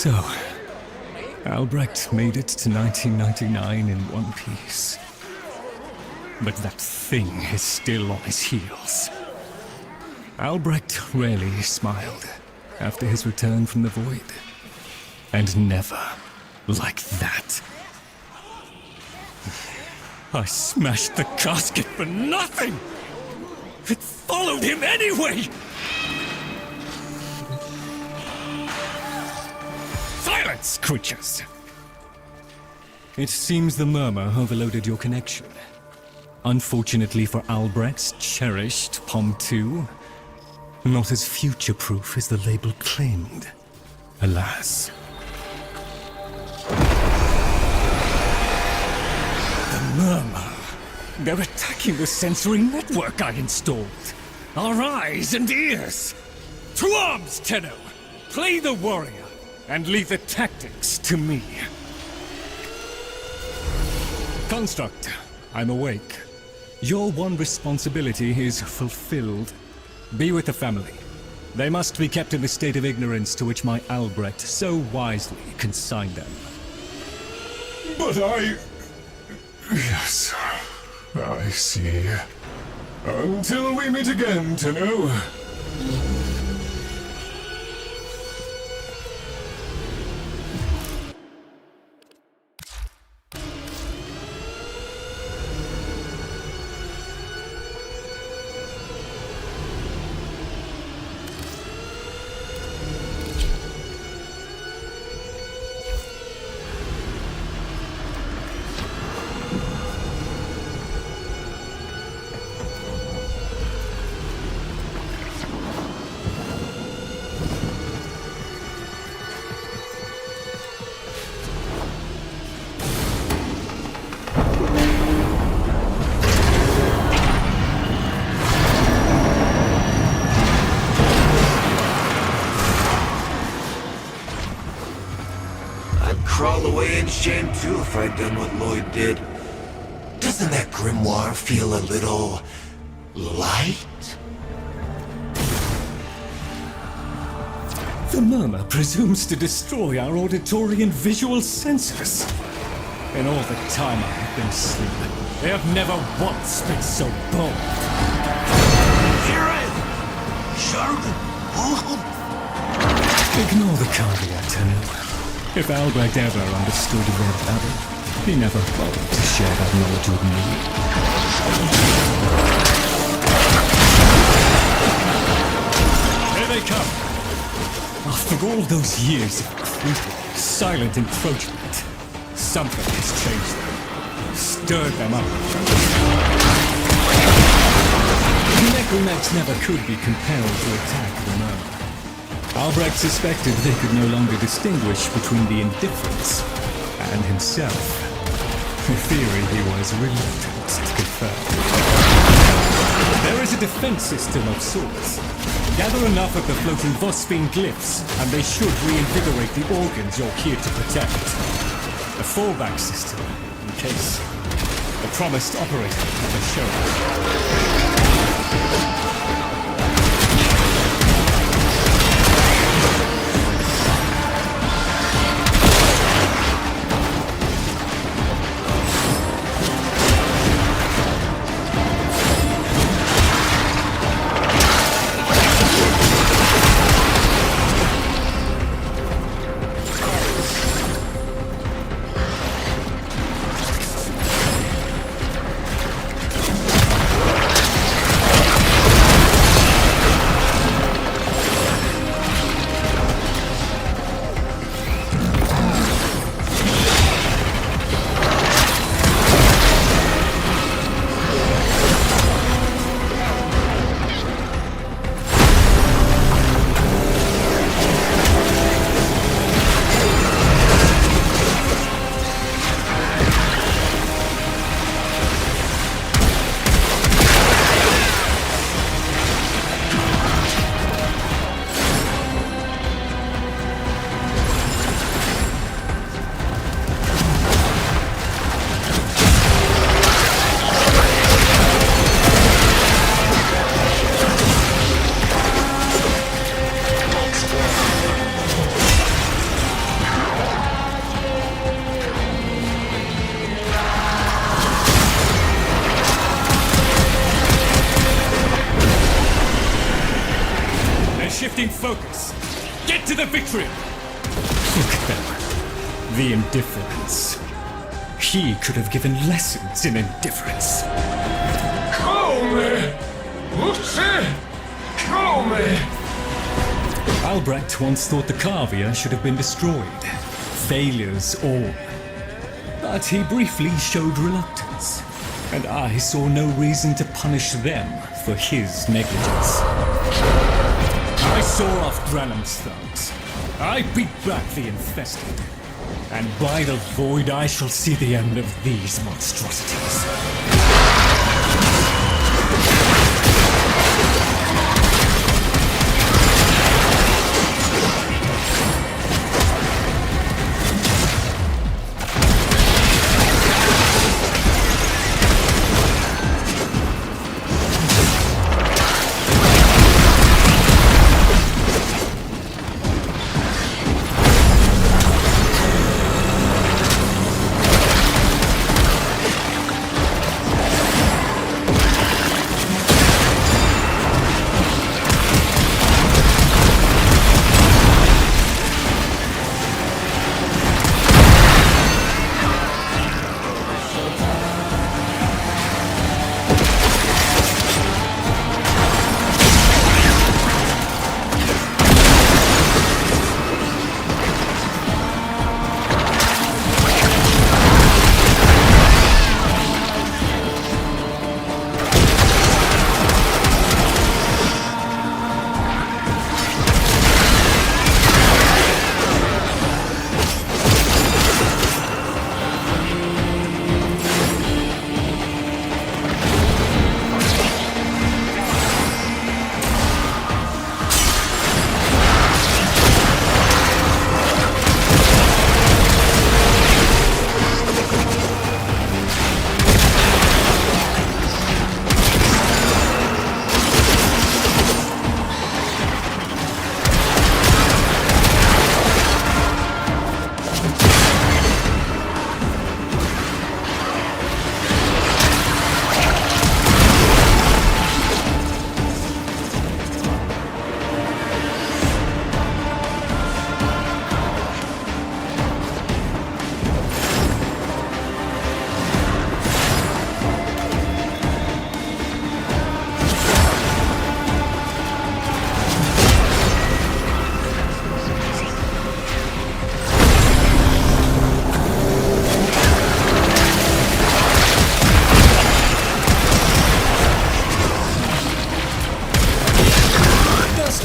So, Albrecht made it to 1999 in one piece. But that thing is still on his heels. Albrecht rarely smiled after his return from the void. And never like that. I smashed the casket for nothing! It followed him anyway! Silence, creatures! It seems the murmur overloaded your connection. Unfortunately for Albrecht's cherished POM 2, not as future-proof as the label claimed. Alas. The murmur. They're attacking the sensory network I installed. Our eyes and ears. To arms, Tenno! Play the warrior, and leave the tactics to me. Construct, I'm awake. Your one responsibility is fulfilled. Be with the family. They must be kept in the state of ignorance to which my Albrecht so wisely consigned them. But Yes, I see. Until we meet again, Tenno. Crawl away in shame too if I'd done what Lloyd did. Doesn't that grimoire feel a little light? The murmur presumes to destroy our auditory and visual senses. In all the time I have been asleep, they have never once been so bold. Hear it! Sharp! Ignore the caveat, Tenno. If Albrecht ever understood their battle, he never bothered to share that knowledge with me. Here they come! After all those years of creeping, silent encroachment, something has changed them, stirred them up. The Necromax never could be compelled to attack the murmur. Albrecht suspected they could no longer distinguish between the indifferents and himself. A theory he was reluctant to confirm. There is a defense system of sorts. Gather enough of the floating Vosphine glyphs, and they should reinvigorate the organs you're here to protect. A fallback system, in case the promised operator never showed. lacking focus. Get to the victory! Look at them. The indifference. He could have given lessons in indifference. Come! Come! Albrecht once thought the Cavia should have been destroyed. Failures all. But he briefly showed reluctance, and I saw no reason to punish them for his negligence. I saw off Branham's thugs. I beat back the infested. And by the void I shall see the end of these monstrosities.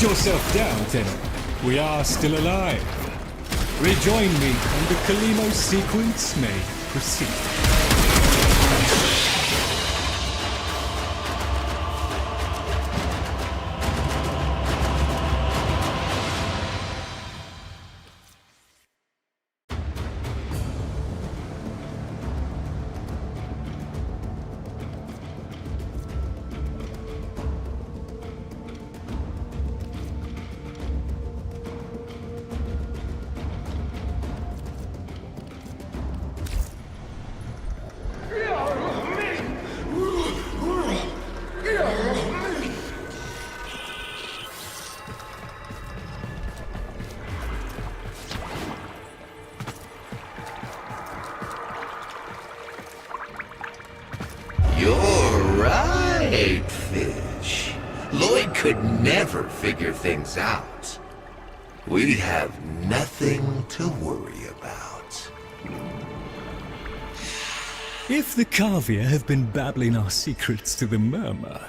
Yourself down, Tenno. We are still alive. Rejoin me and the Kalimo sequence may proceed. You're right, Fish. Lloyd could never figure things out. We have nothing to worry about. If the Cavia have been babbling our secrets to the Murmur,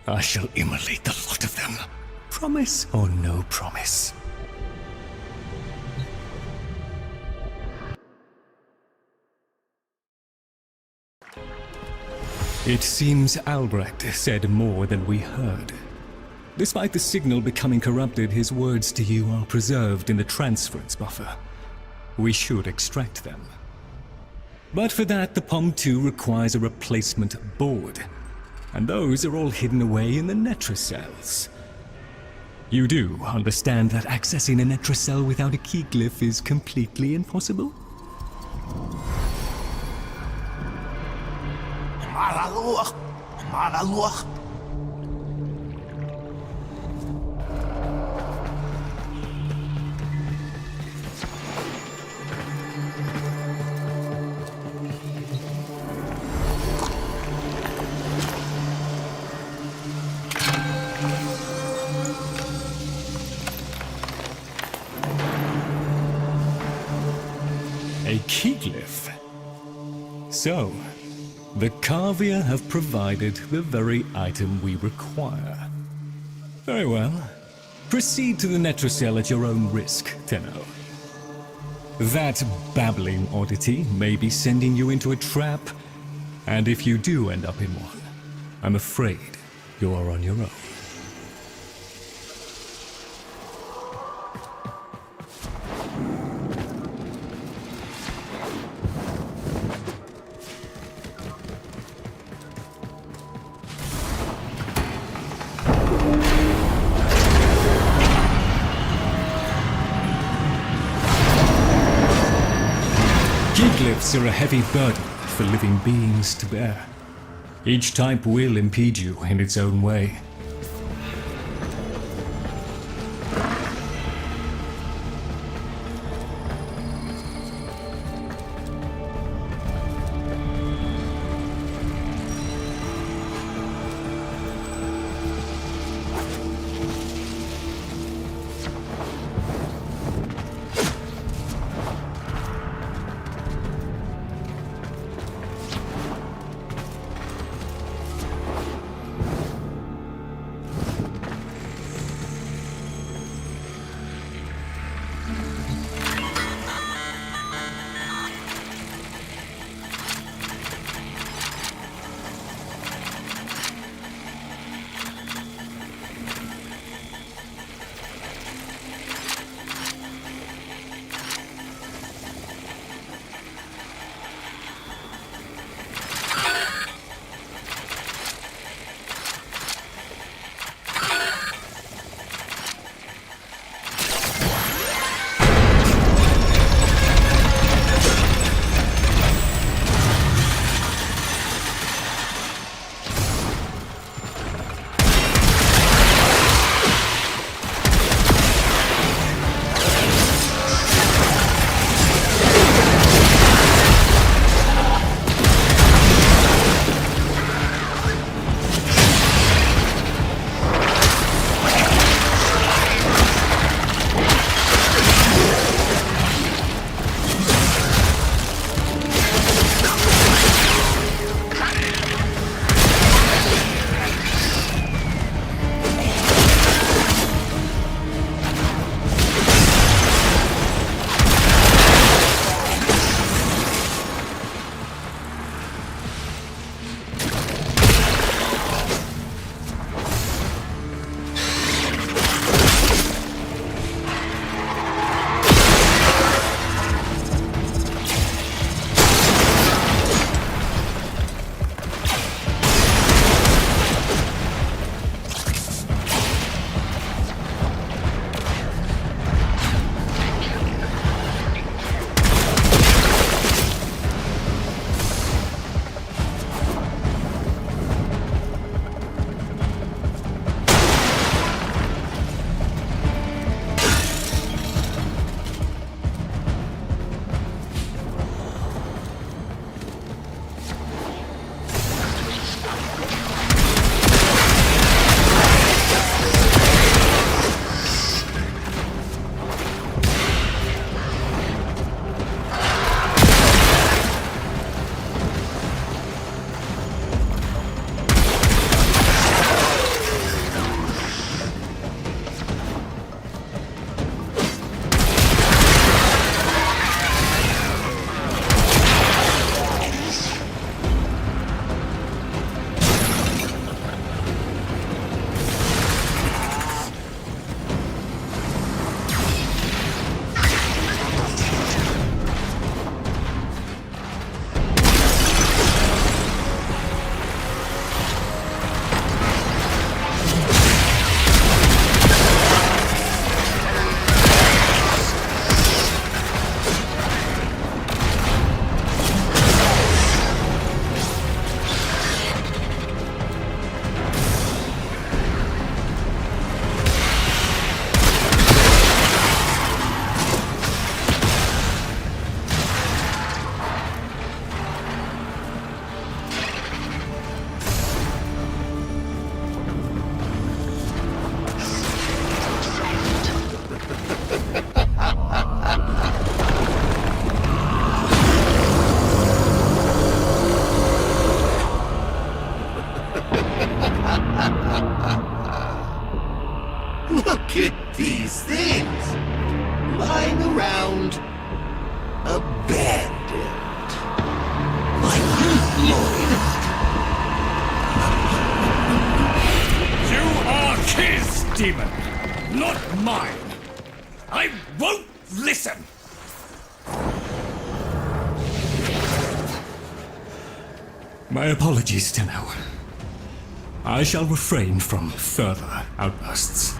I shall immolate the lot of them. Promise or no promise? It seems Albrecht said more than we heard. Despite the signal becoming corrupted, his words to you are preserved in the transference buffer. We should extract them. But for that, the POM-2 requires a replacement board. And those are all hidden away in the Netracels. You do understand that accessing a Netracel without a key glyph is completely impossible? glyph. So, the Carvia have provided the very item we require. Very well. Proceed to the Netrocell at your own risk, Tenno. That babbling oddity may be sending you into a trap, and if you do end up in one, I'm afraid you are on your own. Glyphs are a heavy burden for living beings to bear. Each type will impede you in its own way. Look at these things lying around, abandoned. Like you, Lloyd. You are his demon, not mine. I won't listen. My apologies, Tenno. I shall refrain from further outbursts.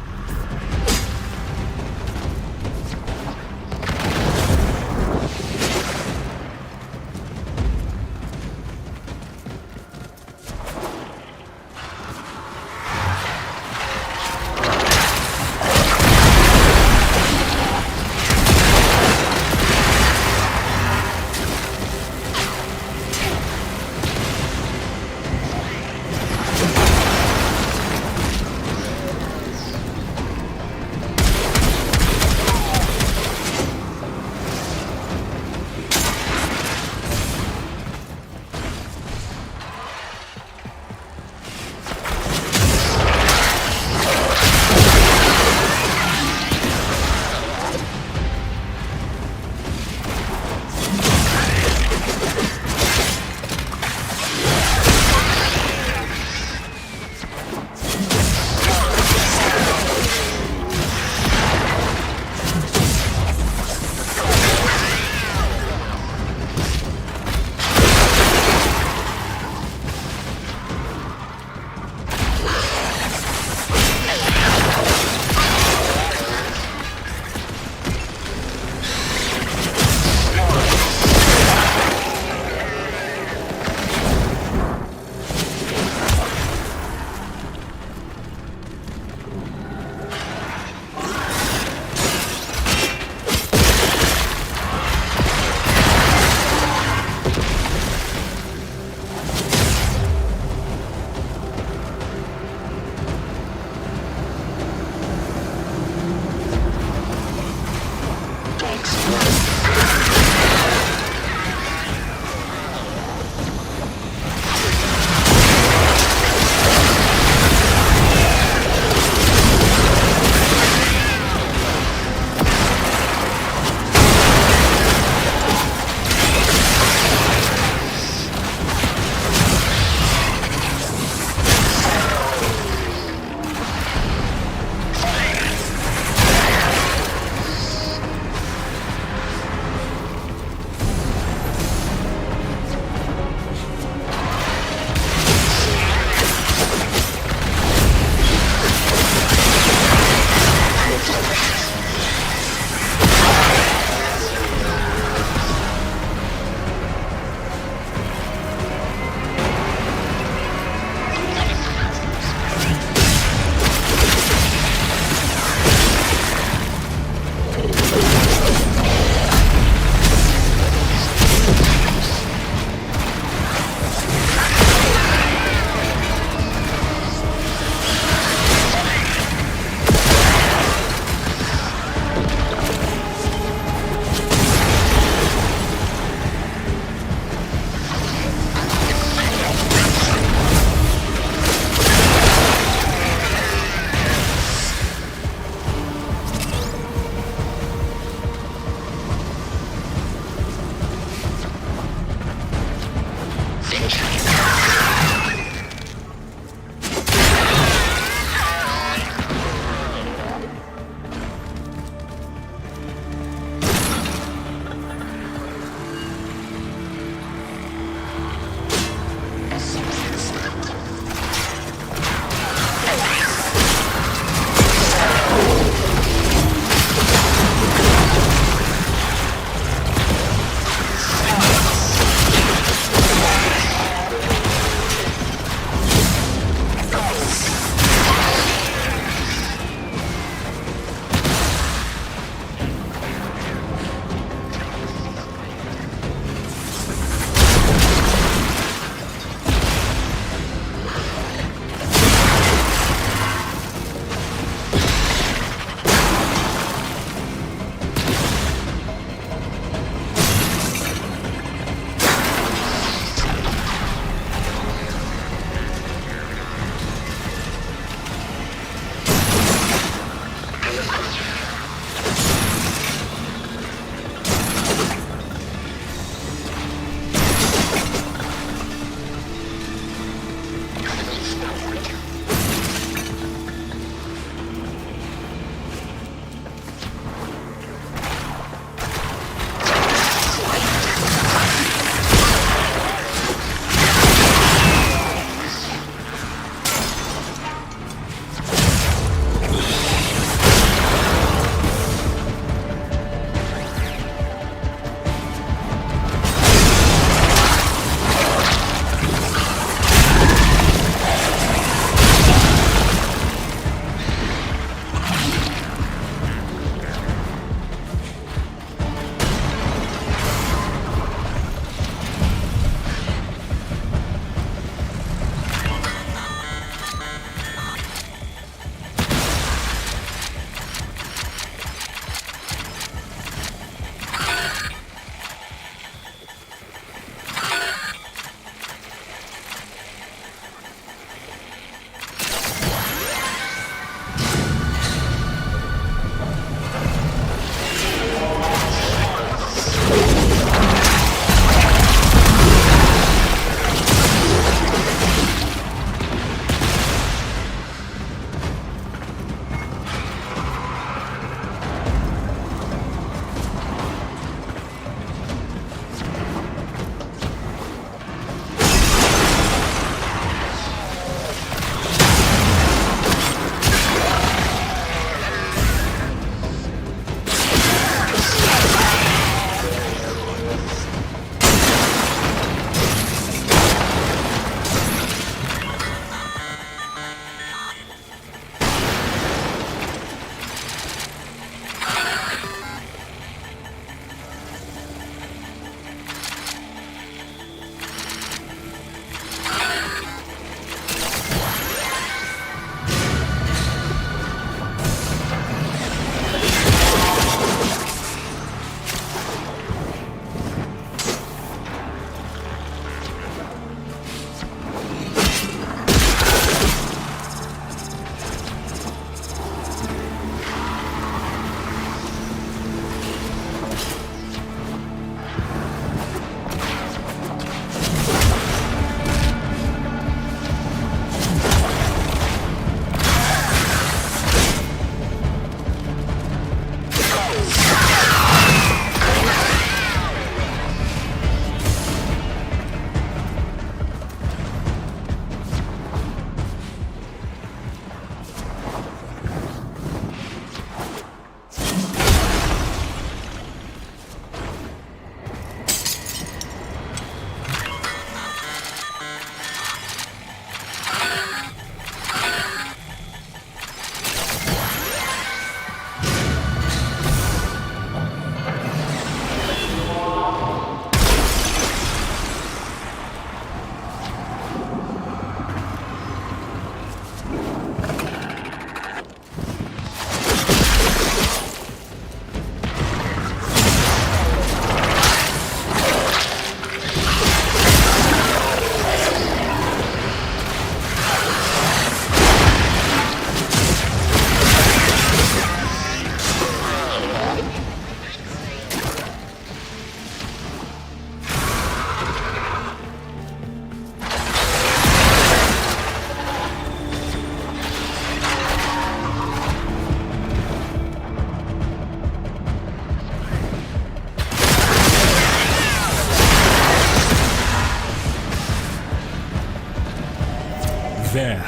There,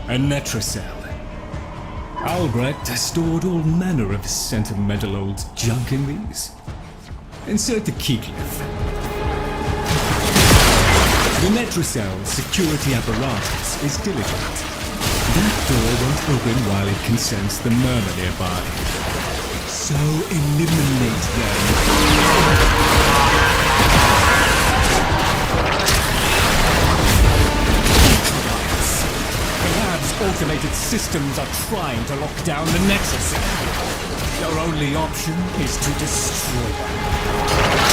a Netracell. Albrecht stored all manner of sentimental old junk in these. Insert the keycliff. The Netracell's security apparatus is diligent. That door won't open while it can sense the murmur nearby. So eliminate them. Automated systems are trying to lock down the Nexus. Your only option is to destroy them.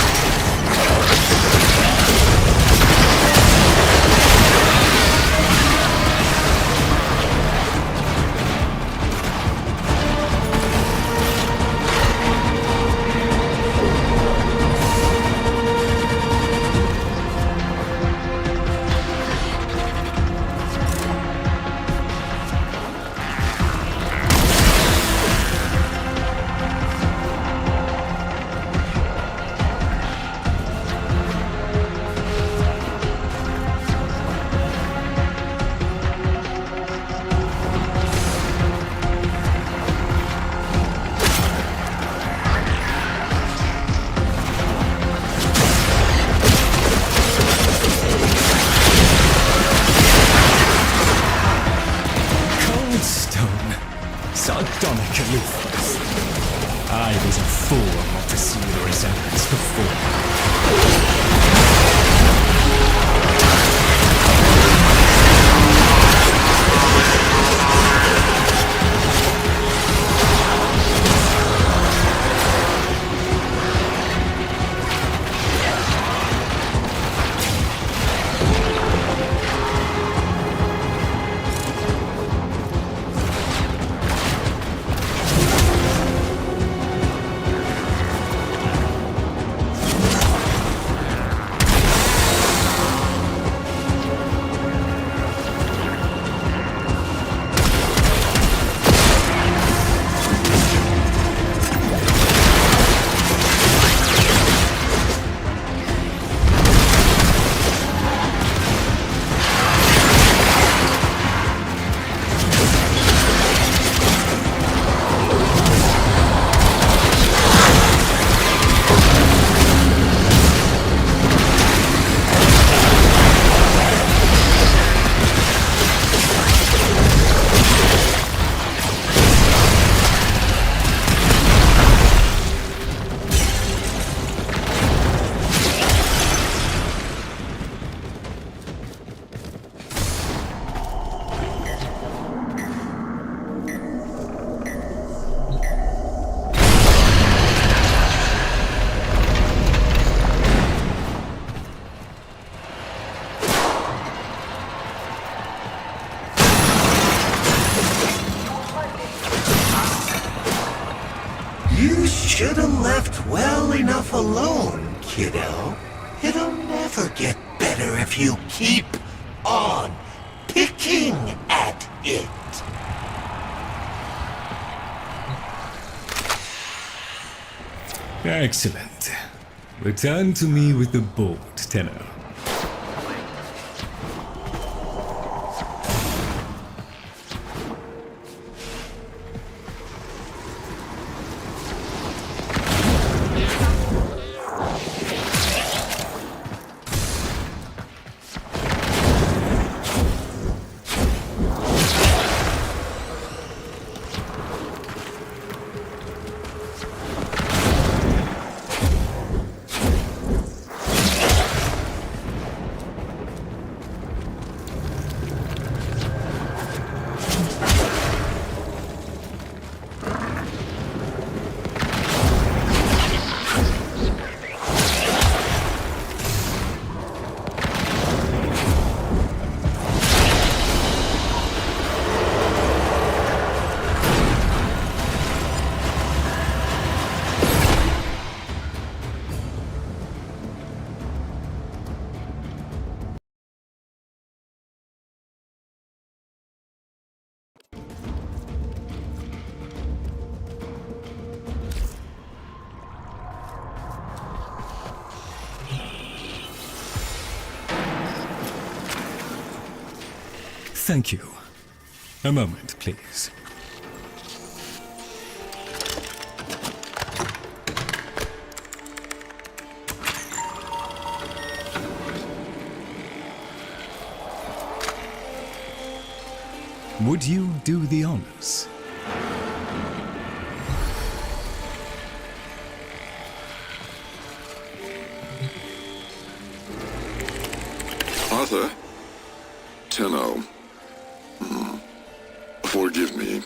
Sonic Aloof. I was a fool not to see the resemblance before. You should have left well enough alone, kiddo. It'll never get better if you keep on picking at it. Excellent. Return to me with the board, Tenno. Thank you. A moment, please. Would you do the honors? Arthur? Tenno. Forgive me.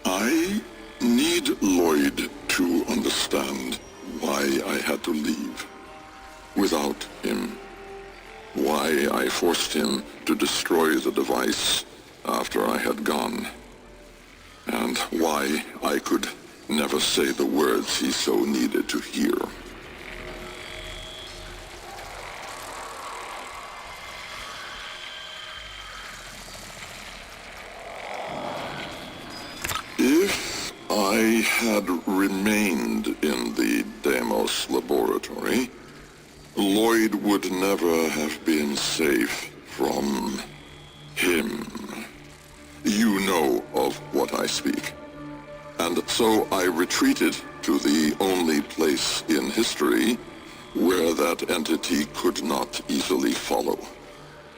I need Lloyd to understand why I had to leave without him. Why I forced him to destroy the device after I had gone. And why I could never say the words he so needed to hear. If I had remained in the Deimos laboratory, Lloyd would never have been safe from him. You know of what I speak. And so I retreated to the only place in history where that entity could not easily follow,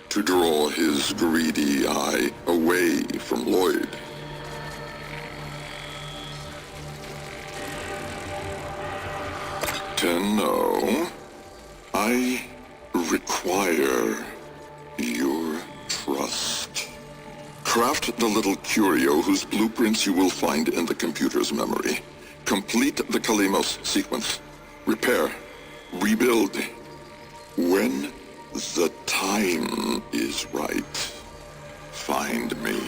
to draw his greedy eye away from Lloyd. Tenno, I require your trust. Craft the little curio whose blueprints you will find in the computer's memory. Complete the Kalimos sequence. Repair. Rebuild. When the time is right, find me.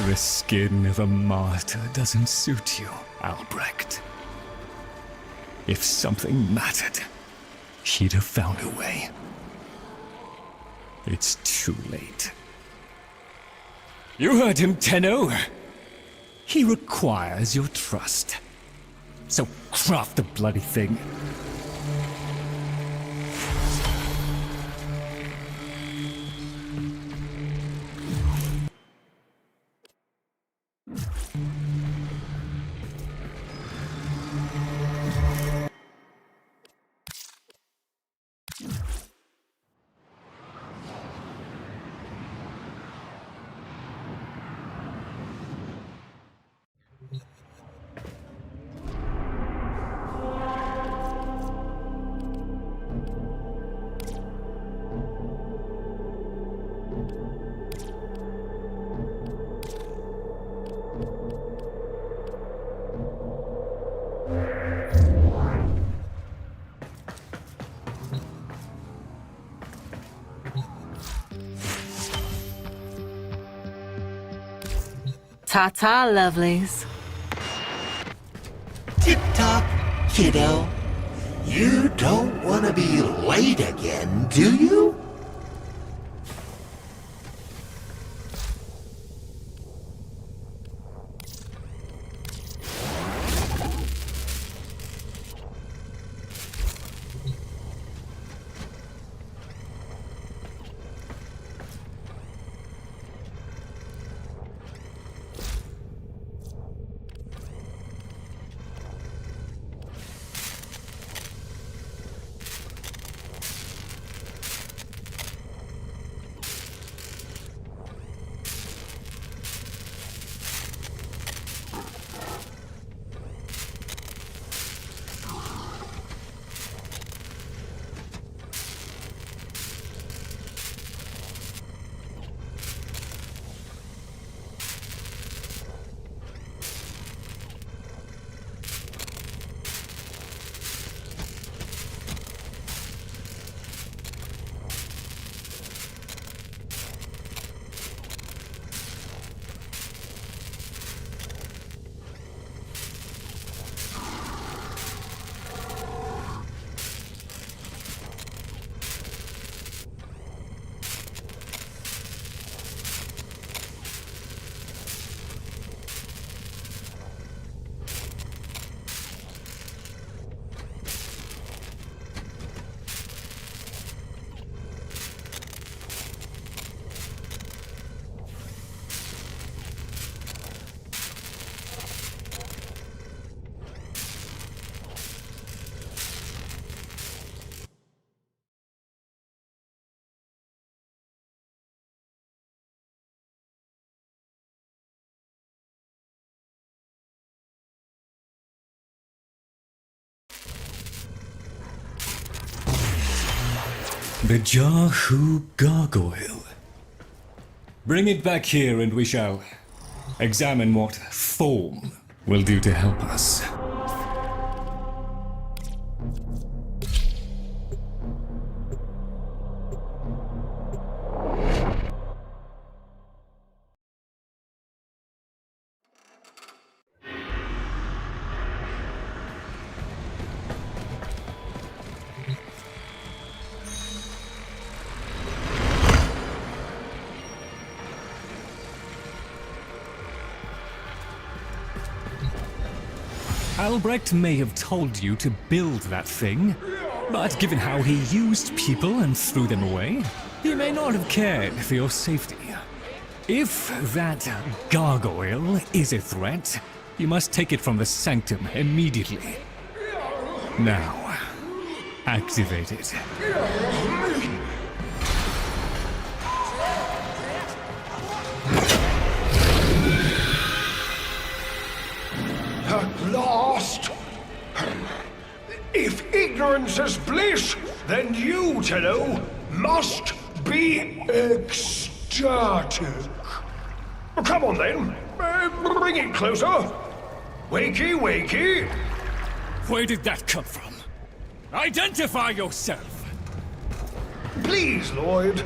The skin of a martyr doesn't suit you, Albrecht. If something mattered, she'd have found a way. It's too late. You heard him, Tenno. He requires your trust. So craft the bloody thing. Ta-ta, lovelies. Tip-top, kiddo. You don't want to be late again, do you? The Jahu gargoyle. Bring it back here and we shall examine what form will do to help us. Albrecht may have told you to build that thing, but given how he used people and threw them away, he may not have cared for your safety. If that gargoyle is a threat, you must take it from the sanctum immediately. Now, activate it. ignorance is bliss, then you, Tenno, must be ecstatic. Come on then, bring it closer. Wakey, wakey. Where did that come from? Identify yourself! Please, Lloyd,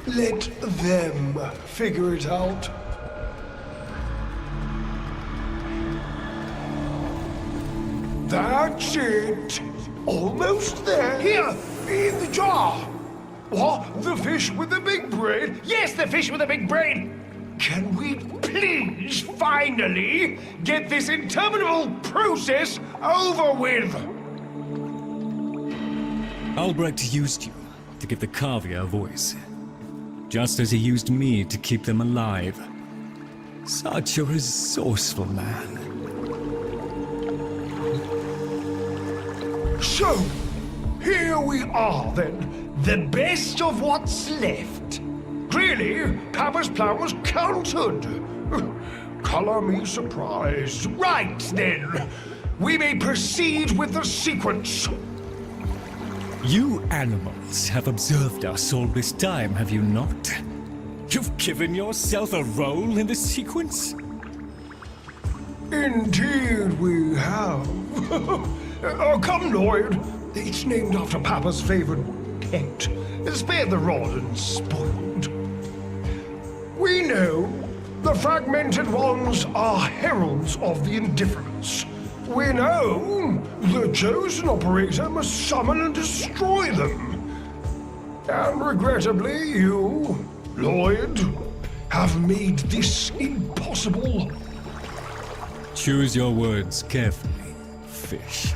let them figure it out. That's it. Almost there. Here, in the jar. What? The fish with the big brain? Yes, the fish with the big brain. Can we please finally get this interminable process over with? Albrecht used you to give the Cavia a voice, just as he used me to keep them alive. Such a resourceful man. So, here we are then, the best of what's left. Clearly, Papa's plan was countered. Color me surprised. Right then, we may proceed with the sequence. You animals have observed us all this time, have you not? You've given yourself a role in the sequence? Indeed we have. Come, Lloyd. It's named after Papa's favorite pet. Spare the rod and spoiled. We know the fragmented ones are heralds of the indifference. We know the chosen operator must summon and destroy them. And regrettably, you, Lloyd, have made this impossible. Choose your words carefully, fish.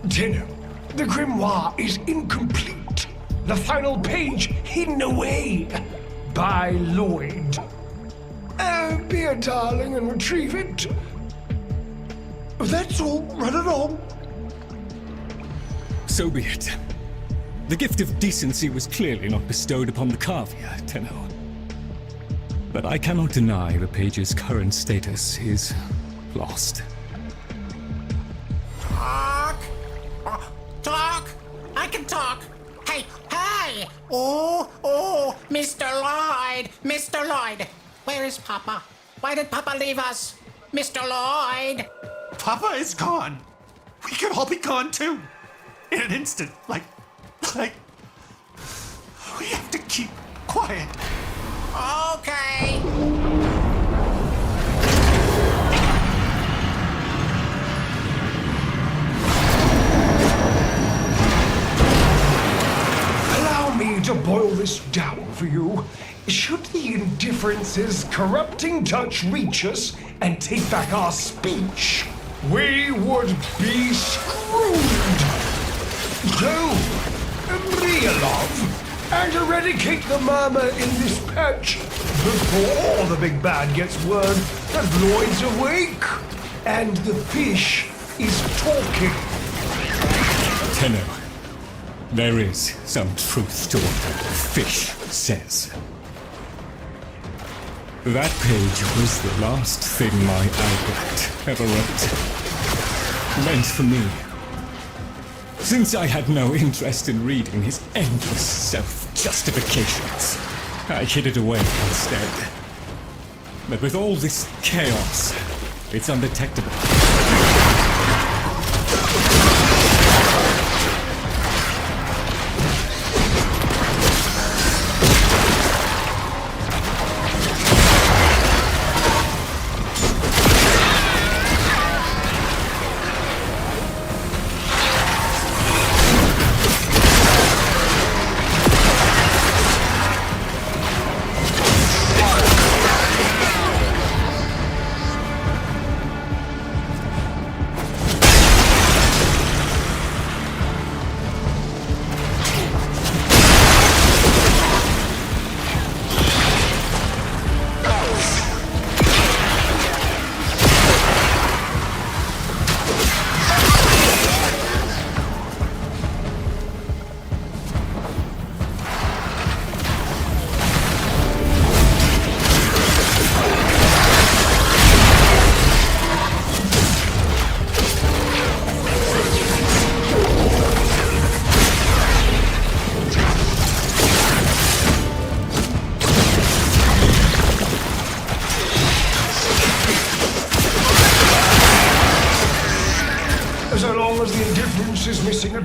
Tenno, the grimoire is incomplete. The final page hidden away by Lloyd. Be a darling and retrieve it. That's all. Run along. So be it. The gift of decency was clearly not bestowed upon the Cavia, Tenno. But I cannot deny the page's current status is lost. Talk! I can talk! Hey, hey! Oh, Mr. Lloyd! Mr. Lloyd! Where is Papa? Why did Papa leave us? Mr. Lloyd! Papa is gone! We could all be gone too! In an instant, like... We have to keep quiet. Okay! Allow me to boil this down for you. Should the indifference's corrupting touch reach us and take back our speech, we would be screwed. So, real love, and eradicate the murmur in this patch before the big bad gets word that Lloyd's awake and the fish is talking. Tenno, there is some truth to what the fish says. That page was the last thing my Albrecht ever wrote. Meant for me. Since I had no interest in reading his endless self-justifications, I hid it away instead. But with all this chaos, it's undetectable.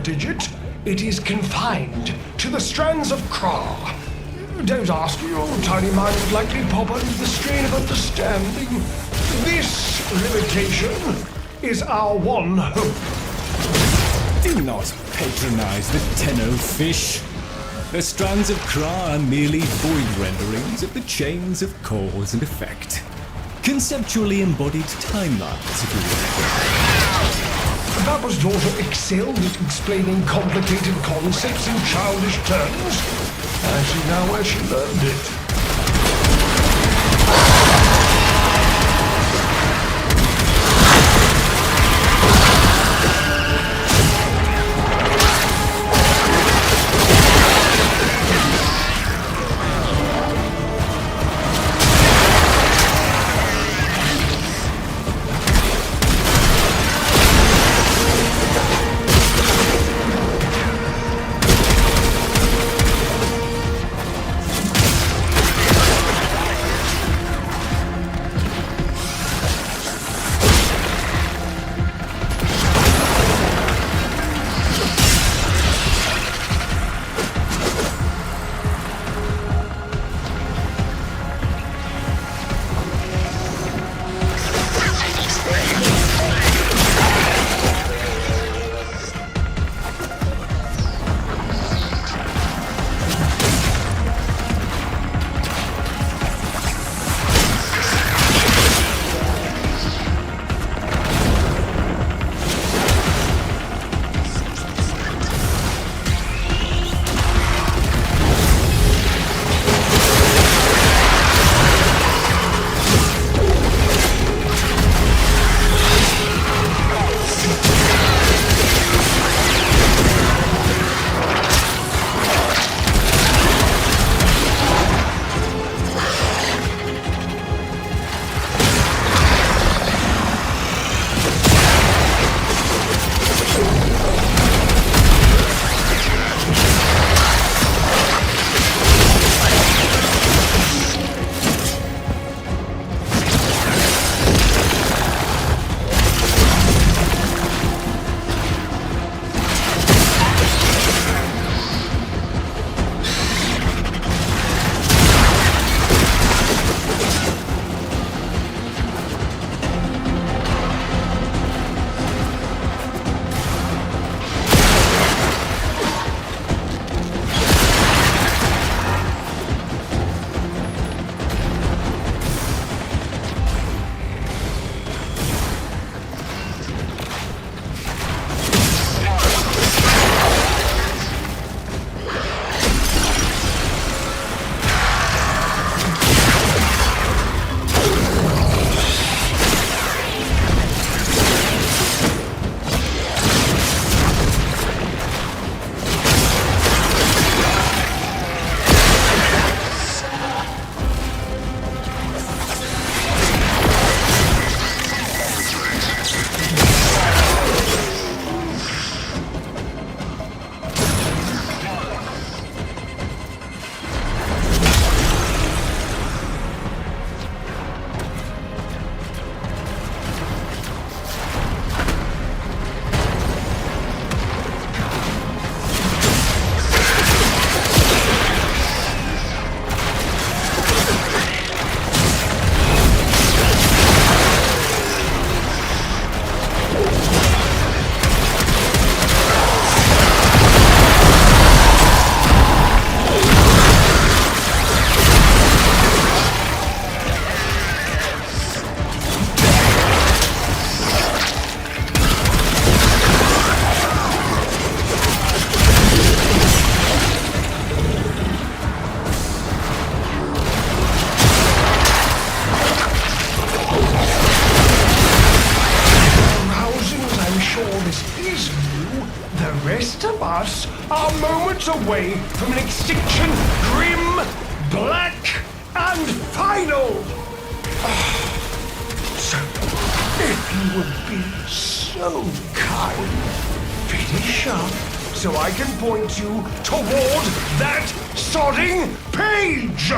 digit, it is confined to the strands of Kra. Don't ask, your tiny mind would likely pop under the strain of understanding. This limitation is our one hope. Do not patronize the Tenno fish. The strands of Kra are merely void renderings of the chains of cause and effect. Conceptually embodied timelines, if you will. Papa's daughter excelled at explaining complicated concepts in childish terms. I see now where she learned it. us are moments away from an extinction grim, black, and final. So, if you would be so kind, finish up so I can point you toward that sodding page!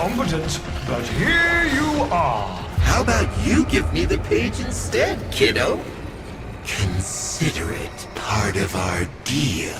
incompetent, but here you are. How about you give me the page instead, kiddo? Consider it part of our deal.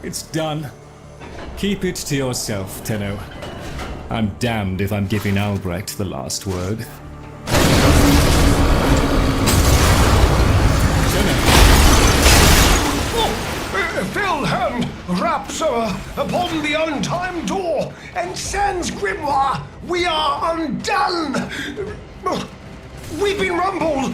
It's done. Keep it to yourself, Tenno. I'm damned if I'm giving Albrecht the last word. Filled hand raps upon the untimed door, and sans grimoire, we are undone! We've been rumbled!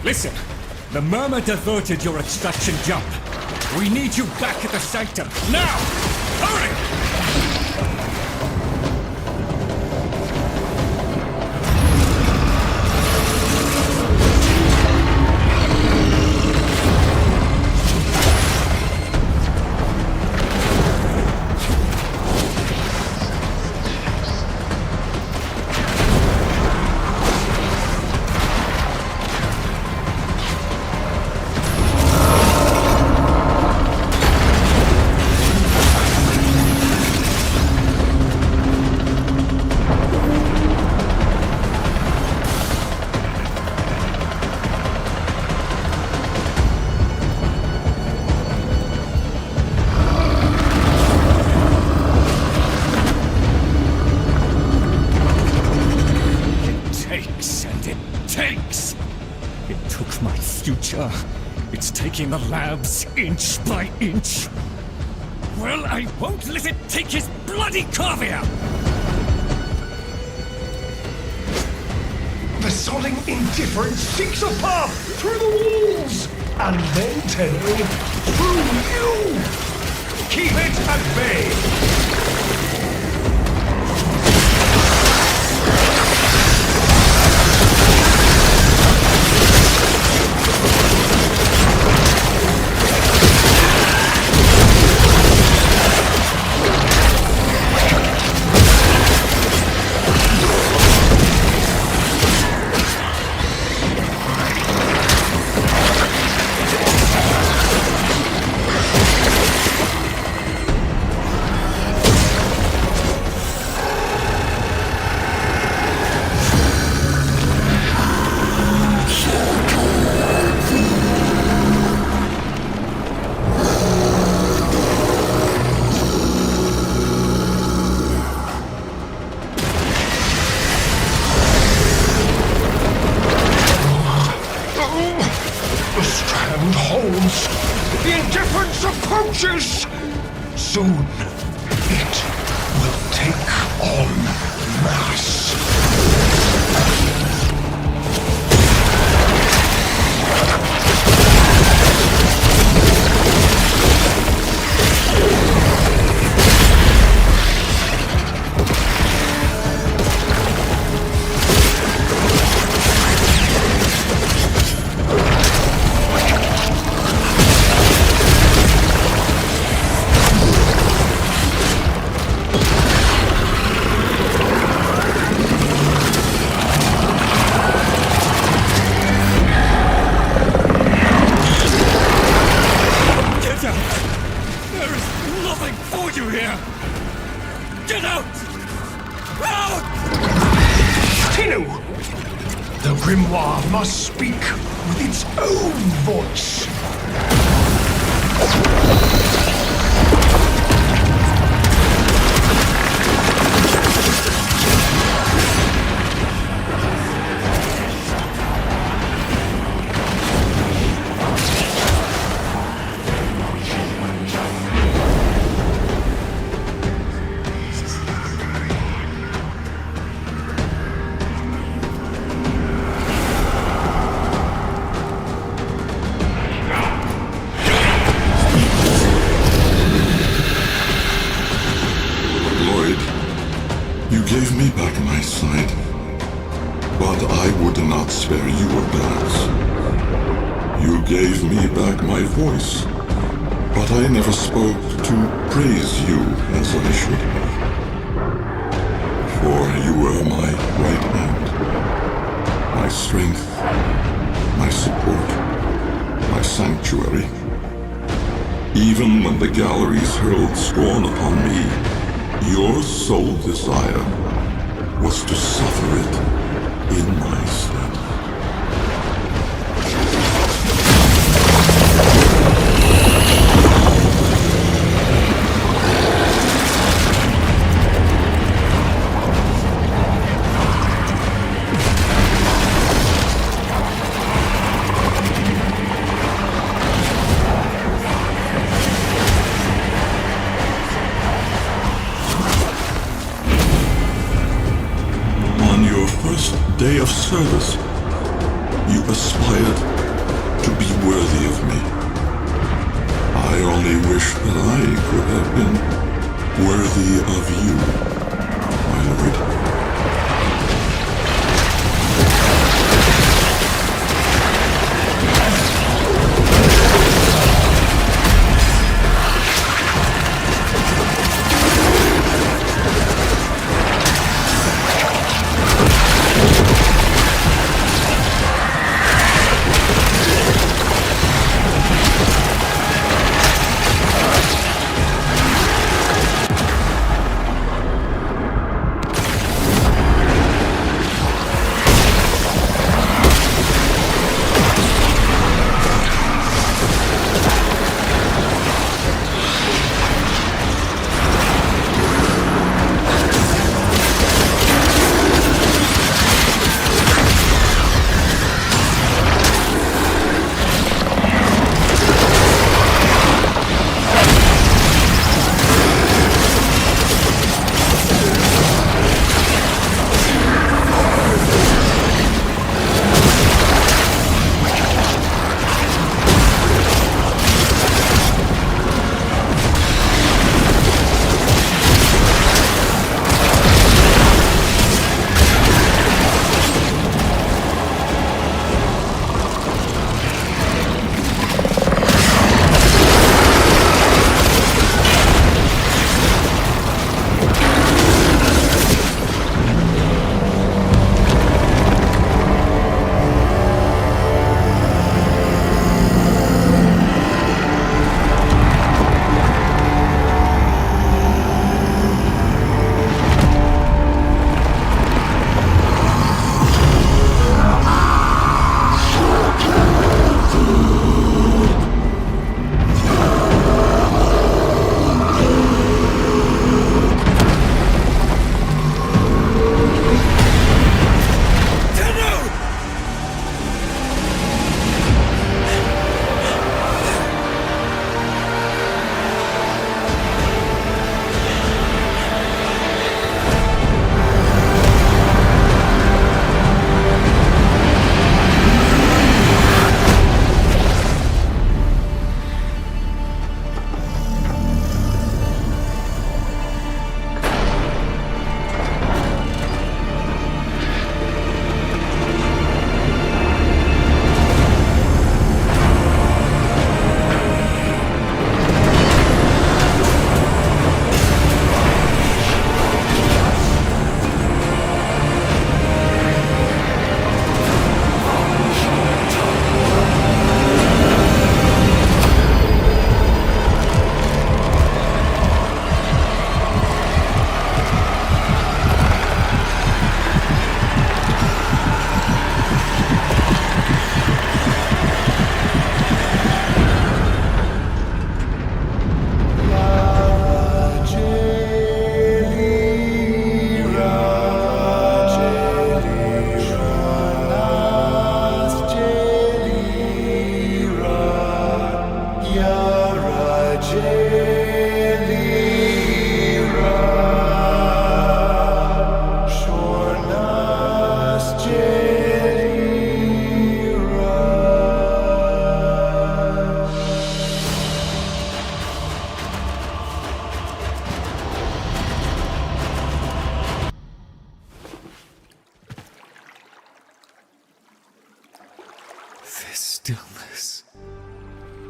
Listen, the Murmur diverted your extraction jump. We need you back at the Sanctum, now! Hurry! It's taking the labs inch by inch. Well, I won't let it take his bloody corvia! The sodding indifference seeks a path through the walls! And then, Tenno, through you! Keep it at bay! The indifference approaches! Soon, it will take on mass. There is nothing for you here! Get out! Out! Tinu! The grimoire must speak with its own voice. You gave me back my sight, but I would not spare you a glance. You gave me back my voice, but I never spoke to praise you as I should have. For you were my right hand, my strength, my support, my sanctuary. Even when the galleries hurled scorn upon me, your sole desire was to suffer it in my stead. Day of service, you aspired to be worthy of me. I only wish that I could have been worthy of you, my lord.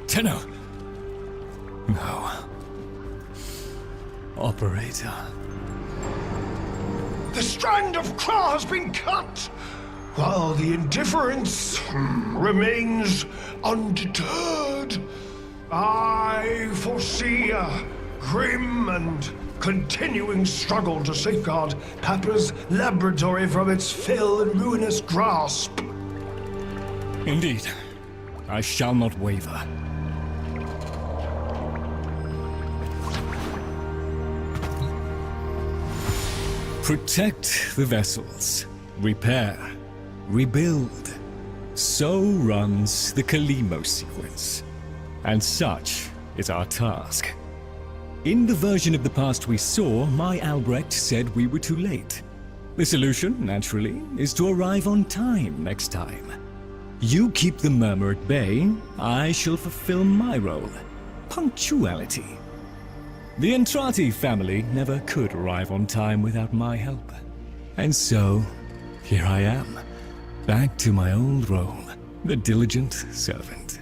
Tenno! No. Operator. The strand of Kra has been cut, while the indifference remains undeterred. I foresee a grim and continuing struggle to safeguard Papa's laboratory from its fell and ruinous grasp. Indeed. I shall not waver. Protect the vessels. Repair. Rebuild. So runs the Kalimo sequence. And such is our task. In the version of the past we saw, my Albrecht said we were too late. The solution, naturally, is to arrive on time next time. You keep the murmur at bay, I shall fulfill my role. Punctuality. The Entrati family never could arrive on time without my help. And so, here I am, back to my old role, the diligent servant.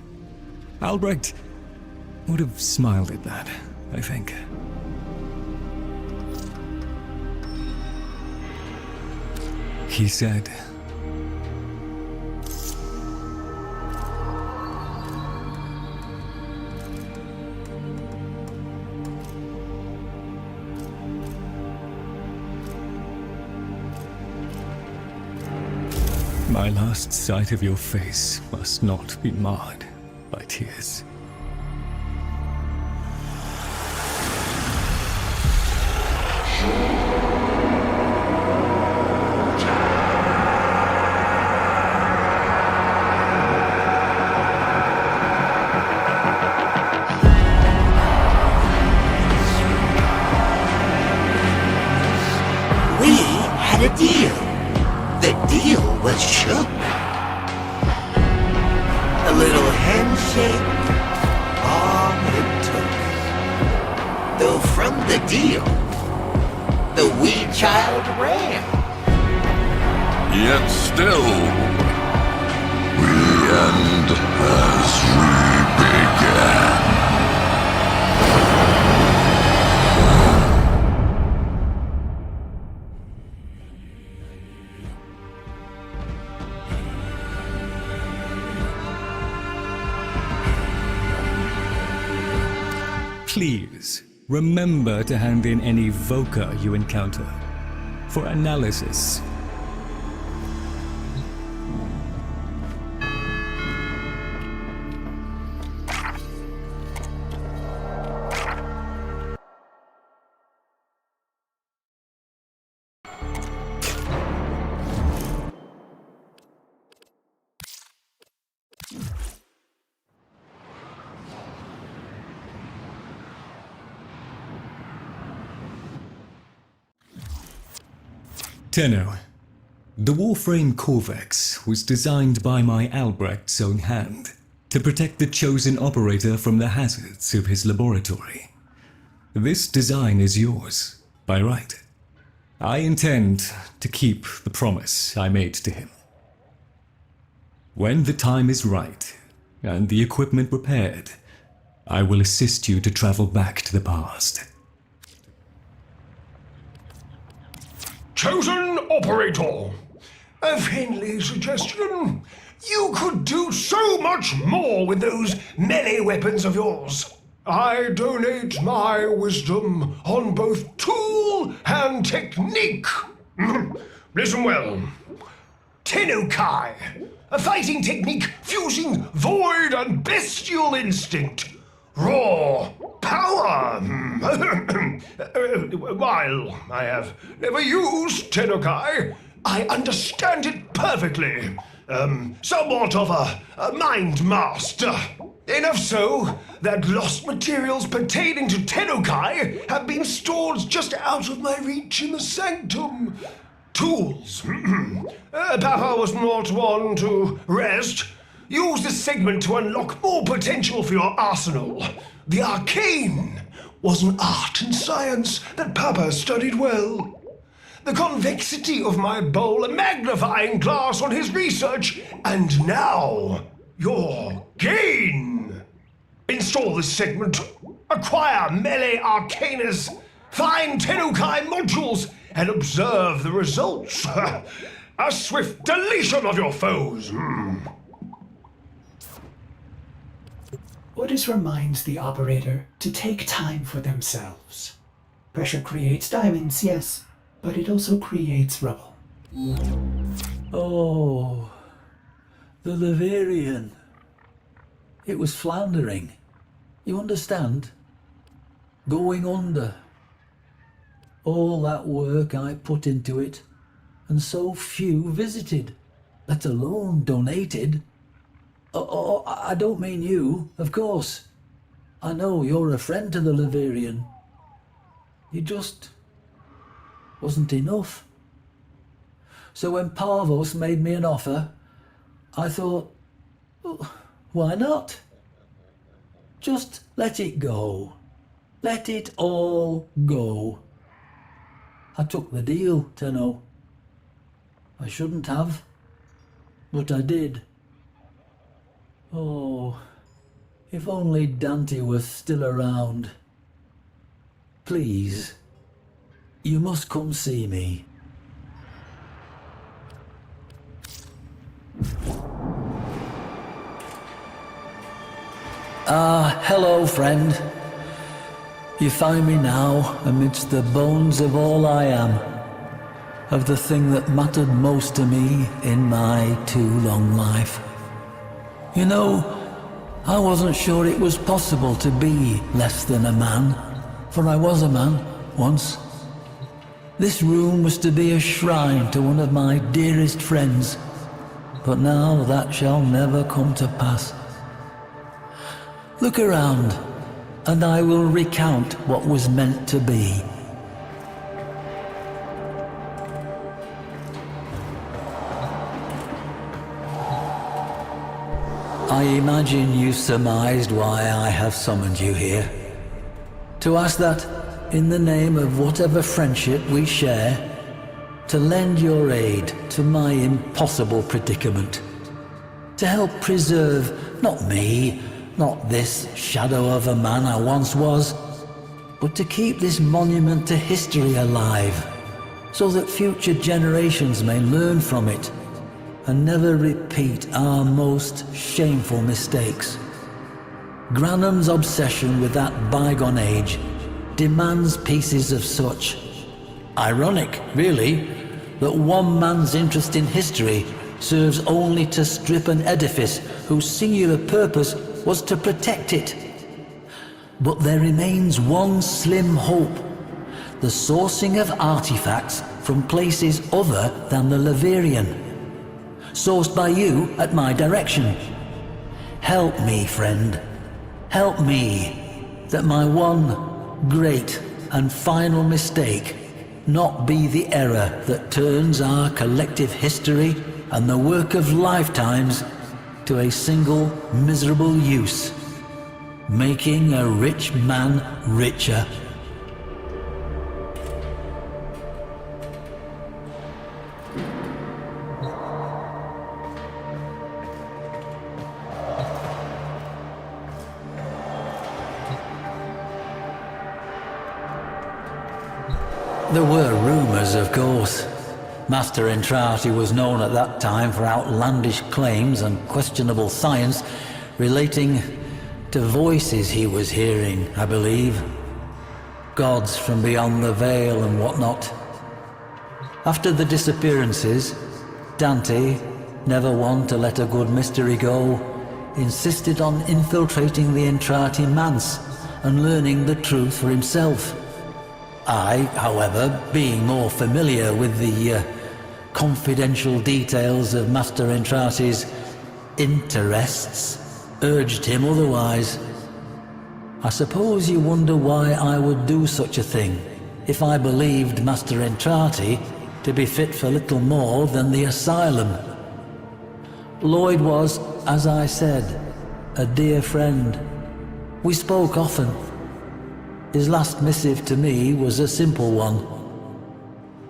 Albrecht would have smiled at that, I think. He said, my last sight of your face must not be marred by tears. We had a deal. The deal was shook. A little handshake, all it took. Though from the deal, the wee child ran. Yet still, we end as we began. Please, remember to hand in any Voca you encounter for analysis. Tenno, the Warframe Corvex was designed by my Albrecht's own hand to protect the chosen operator from the hazards of his laboratory. This design is yours, by right. I intend to keep the promise I made to him. When the time is right, and the equipment repaired, I will assist you to travel back to the past. Chosen operator, a friendly suggestion. You could do so much more with those melee weapons of yours. I donate my wisdom on both tool and technique. Listen well. Tenno-kai, a fighting technique fusing void and bestial instinct. Raw power. While I have never used Tenno-kai, I understand it perfectly. Somewhat of a mind master. Enough so that lost materials pertaining to Tenno-kai have been stored just out of my reach in the sanctum. Tools. Papa was not one to rest. Use this segment to unlock more potential for your arsenal. The arcane was an art and science that Papa studied well. The convexity of my bowl a magnifying glass on his research, and now your gain. Install this segment. Acquire melee arcanas. Find Tenukai modules and observe the results. A swift deletion of your foes. Orders reminds the operator to take time for themselves. Pressure creates diamonds, yes, but it also creates rubble. Oh, the Leverian. It was floundering. You understand? Going under. All that work I put into it, and so few visited, let alone donated. Oh, I don't mean you, of course. I know you're a friend to the Leverian. You just wasn't enough. So when Parvos made me an offer, I thought, oh, why not? Just let it go. Let it all go. I took the deal, Tenno. I shouldn't have, but I did. Oh, if only Dante was still around. Please, you must come see me. Hello, friend. You find me now amidst the bones of all I am, of the thing that mattered most to me in my too long life. You know, I wasn't sure it was possible to be less than a man, for I was a man once. This room was to be a shrine to one of my dearest friends, but now that shall never come to pass. Look around, and I will recount what was meant to be. I imagine you surmised why I have summoned you here. To ask that, in the name of whatever friendship we share, to lend your aid to my impossible predicament. To help preserve, not me, not this shadow of a man I once was, but to keep this monument to history alive, so that future generations may learn from it and never repeat our most shameful mistakes. Granum's obsession with that bygone age demands pieces of such. Ironic, really, that one man's interest in history serves only to strip an edifice whose singular purpose was to protect it. But there remains one slim hope: the sourcing of artifacts from places other than the Leverian, sourced by you at my direction. Help me, friend. Help me, that my one great and final mistake not be the error that turns our collective history and the work of lifetimes to a single miserable use, making a rich man richer. There were rumors, of course. Master Entrati was known at that time for outlandish claims and questionable science relating to voices he was hearing, I believe. Gods from beyond the veil and whatnot. After the disappearances, Dante, never one to let a good mystery go, insisted on infiltrating the Entrati manse and learning the truth for himself. I, however, being more familiar with the confidential details of Master Entrati's interests, urged him otherwise. I suppose you wonder why I would do such a thing, if I believed Master Entrati to be fit for little more than the asylum. Lloyd was, as I said, a dear friend. We spoke often. His last missive to me was a simple one.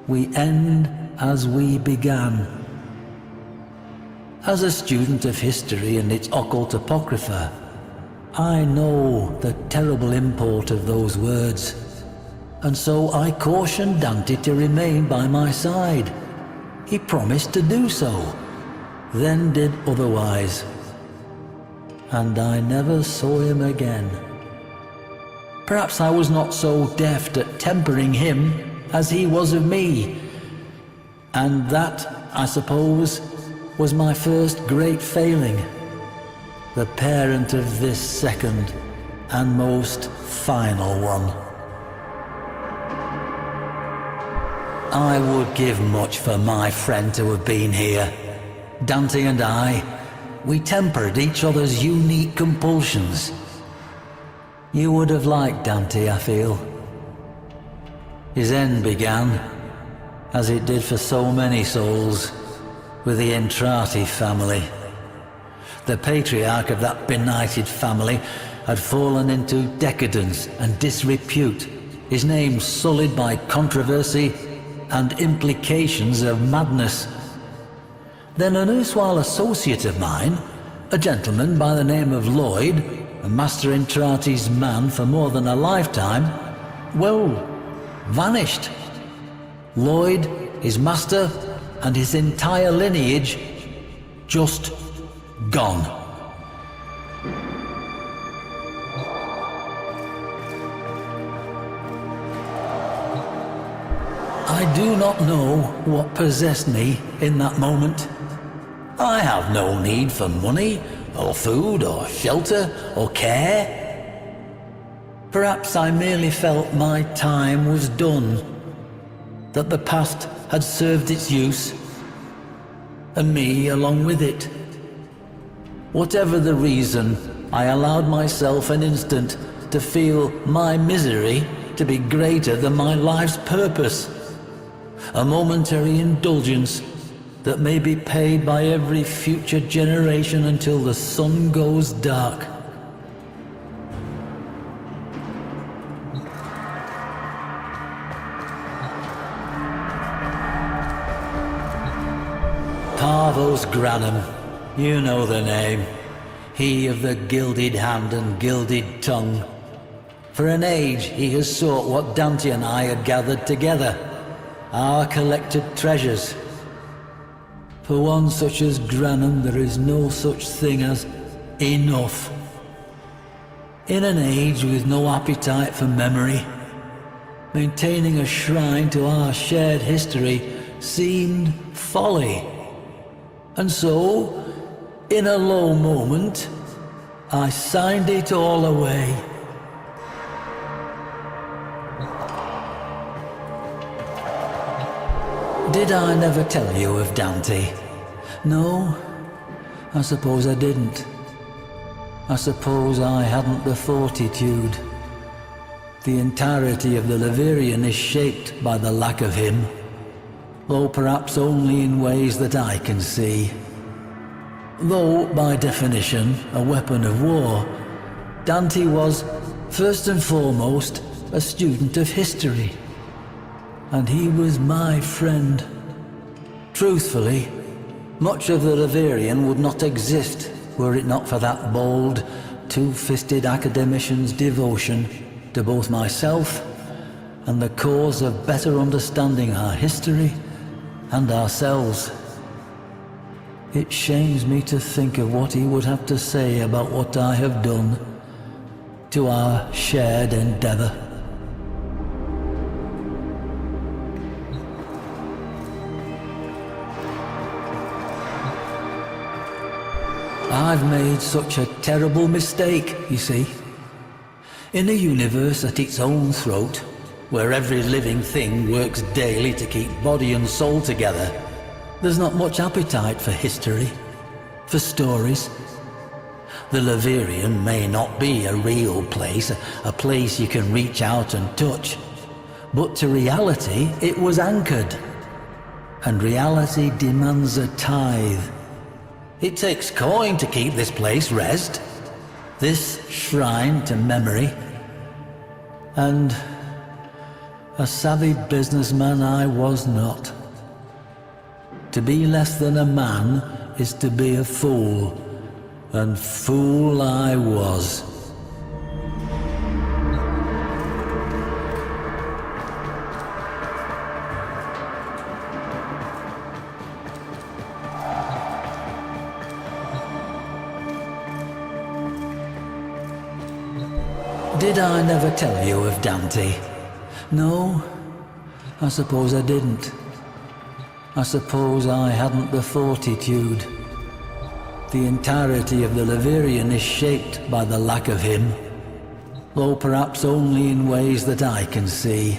We end as we began. As a student of history and its occult apocrypha, I know the terrible import of those words, and so I cautioned Dante to remain by my side. He promised to do so, then did otherwise, and I never saw him again. Perhaps I was not so deft at tempering him as he was of me, and that, I suppose, was my first great failing, the parent of this second and most final one. I would give much for my friend to have been here. Dante and I, we tempered each other's unique compulsions. You would have liked Dante, I feel. His end began, as it did for so many souls, with the Entrati family. The patriarch of that benighted family had fallen into decadence and disrepute, his name sullied by controversy and implications of madness. Then an erstwhile associate of mine, a gentleman by the name of Lloyd, a Master Entrati's man for more than a lifetime, well, vanished. Lloyd, his master, and his entire lineage, just gone. I do not know what possessed me in that moment. I have no need for money, or food, or shelter, or care. Perhaps I merely felt my time was done, that the past had served its use, and me along with it. Whatever the reason, I allowed myself an instant to feel my misery to be greater than my life's purpose. A momentary indulgence that may be paid by every future generation until the sun goes dark. Parvos Granum, you know the name. He of the gilded hand and gilded tongue. For an age he has sought what Dante and I had gathered together, our collected treasures. For one such as Granum there is no such thing as enough. In an age with no appetite for memory, maintaining a shrine to our shared history seemed folly. And so, in a low moment, I signed it all away. Did I never tell you of Dante? No, I suppose I didn't. I suppose I hadn't the fortitude. The entirety of the Levirian is shaped by the lack of him, though perhaps only in ways that I can see. Though, by definition, a weapon of war, Dante was, first and foremost, a student of history. And he was my friend. Truthfully, much of the Levirian would not exist were it not for that bold, two-fisted academician's devotion to both myself and the cause of better understanding our history and ourselves. It shames me to think of what he would have to say about what I have done to our shared endeavor. I've made such a terrible mistake, you see. In a universe at its own throat, where every living thing works daily to keep body and soul together, there's not much appetite for history, for stories. The Levirian may not be a real place, a place you can reach out and touch, but to reality it was anchored, and reality demands a tithe. It takes coin to keep this place rest, this shrine to memory, and a savvy businessman I was not. To be less than a man is to be a fool, and fool I was. Did I never tell you of Dante? No, I suppose I didn't. I suppose I hadn't the fortitude. The entirety of the Levirian is shaped by the lack of him, though perhaps only in ways that I can see.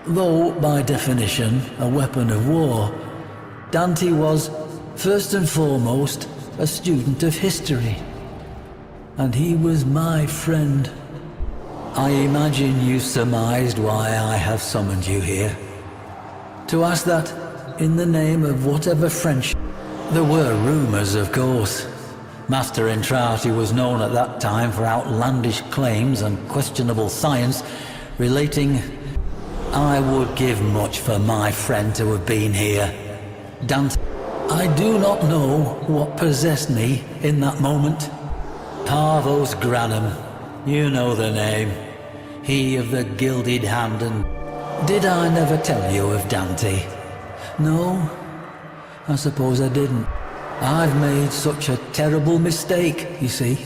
Though, by definition, a weapon of war, Dante was, first and foremost, a student of history. And he was my friend. I imagine you surmised why I have summoned you here. To ask that, in the name of whatever friendship... There were rumors, of course. Master Entrati was known at that time for outlandish claims and questionable science relating... I would give much for my friend to have been here. Dante... I do not know what possessed me in that moment. Parvos Granum, you know the name. He of the gilded hand and... Did I never tell you of Dante? No, I suppose I didn't. I've made such a terrible mistake, you see.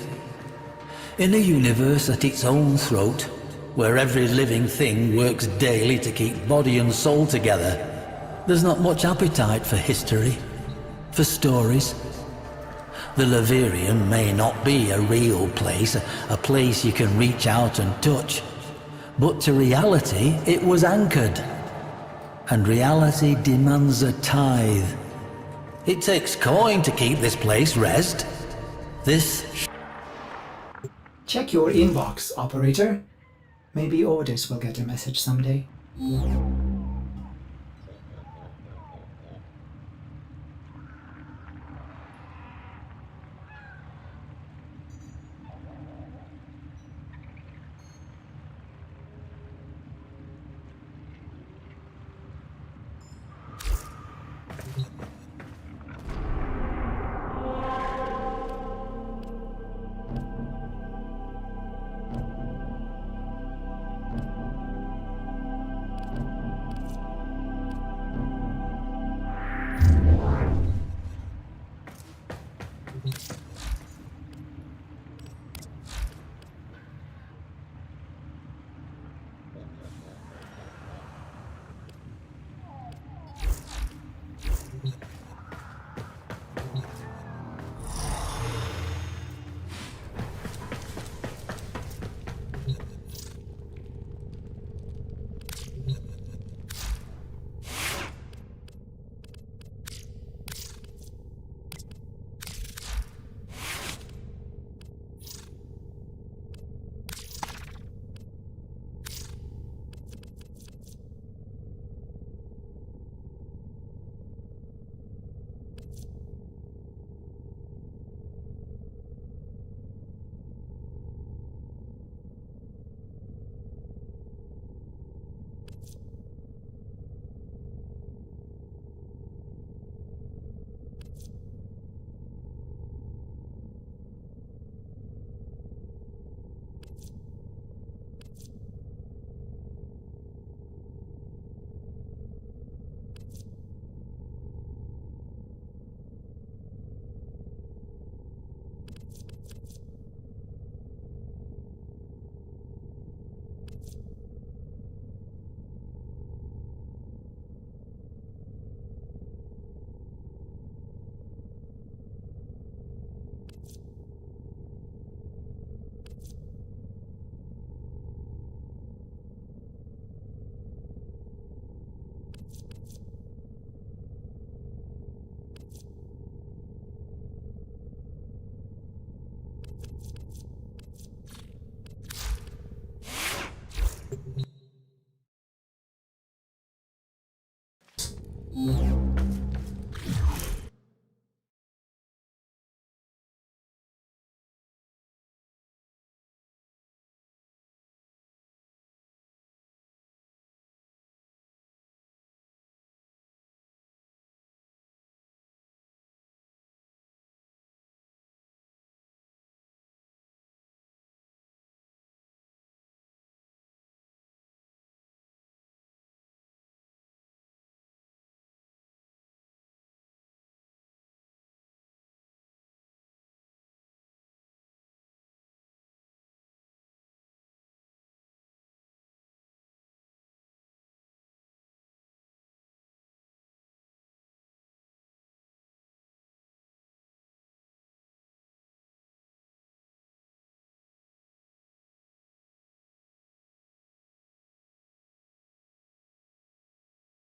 In a universe at its own throat, where every living thing works daily to keep body and soul together, there's not much appetite for history, for stories. The Levirian may not be a real place, a place you can reach out and touch, but to reality it was anchored. And reality demands a tithe. It takes coin to keep this place rest. Check your inbox, operator. Maybe Ordis will get a message someday.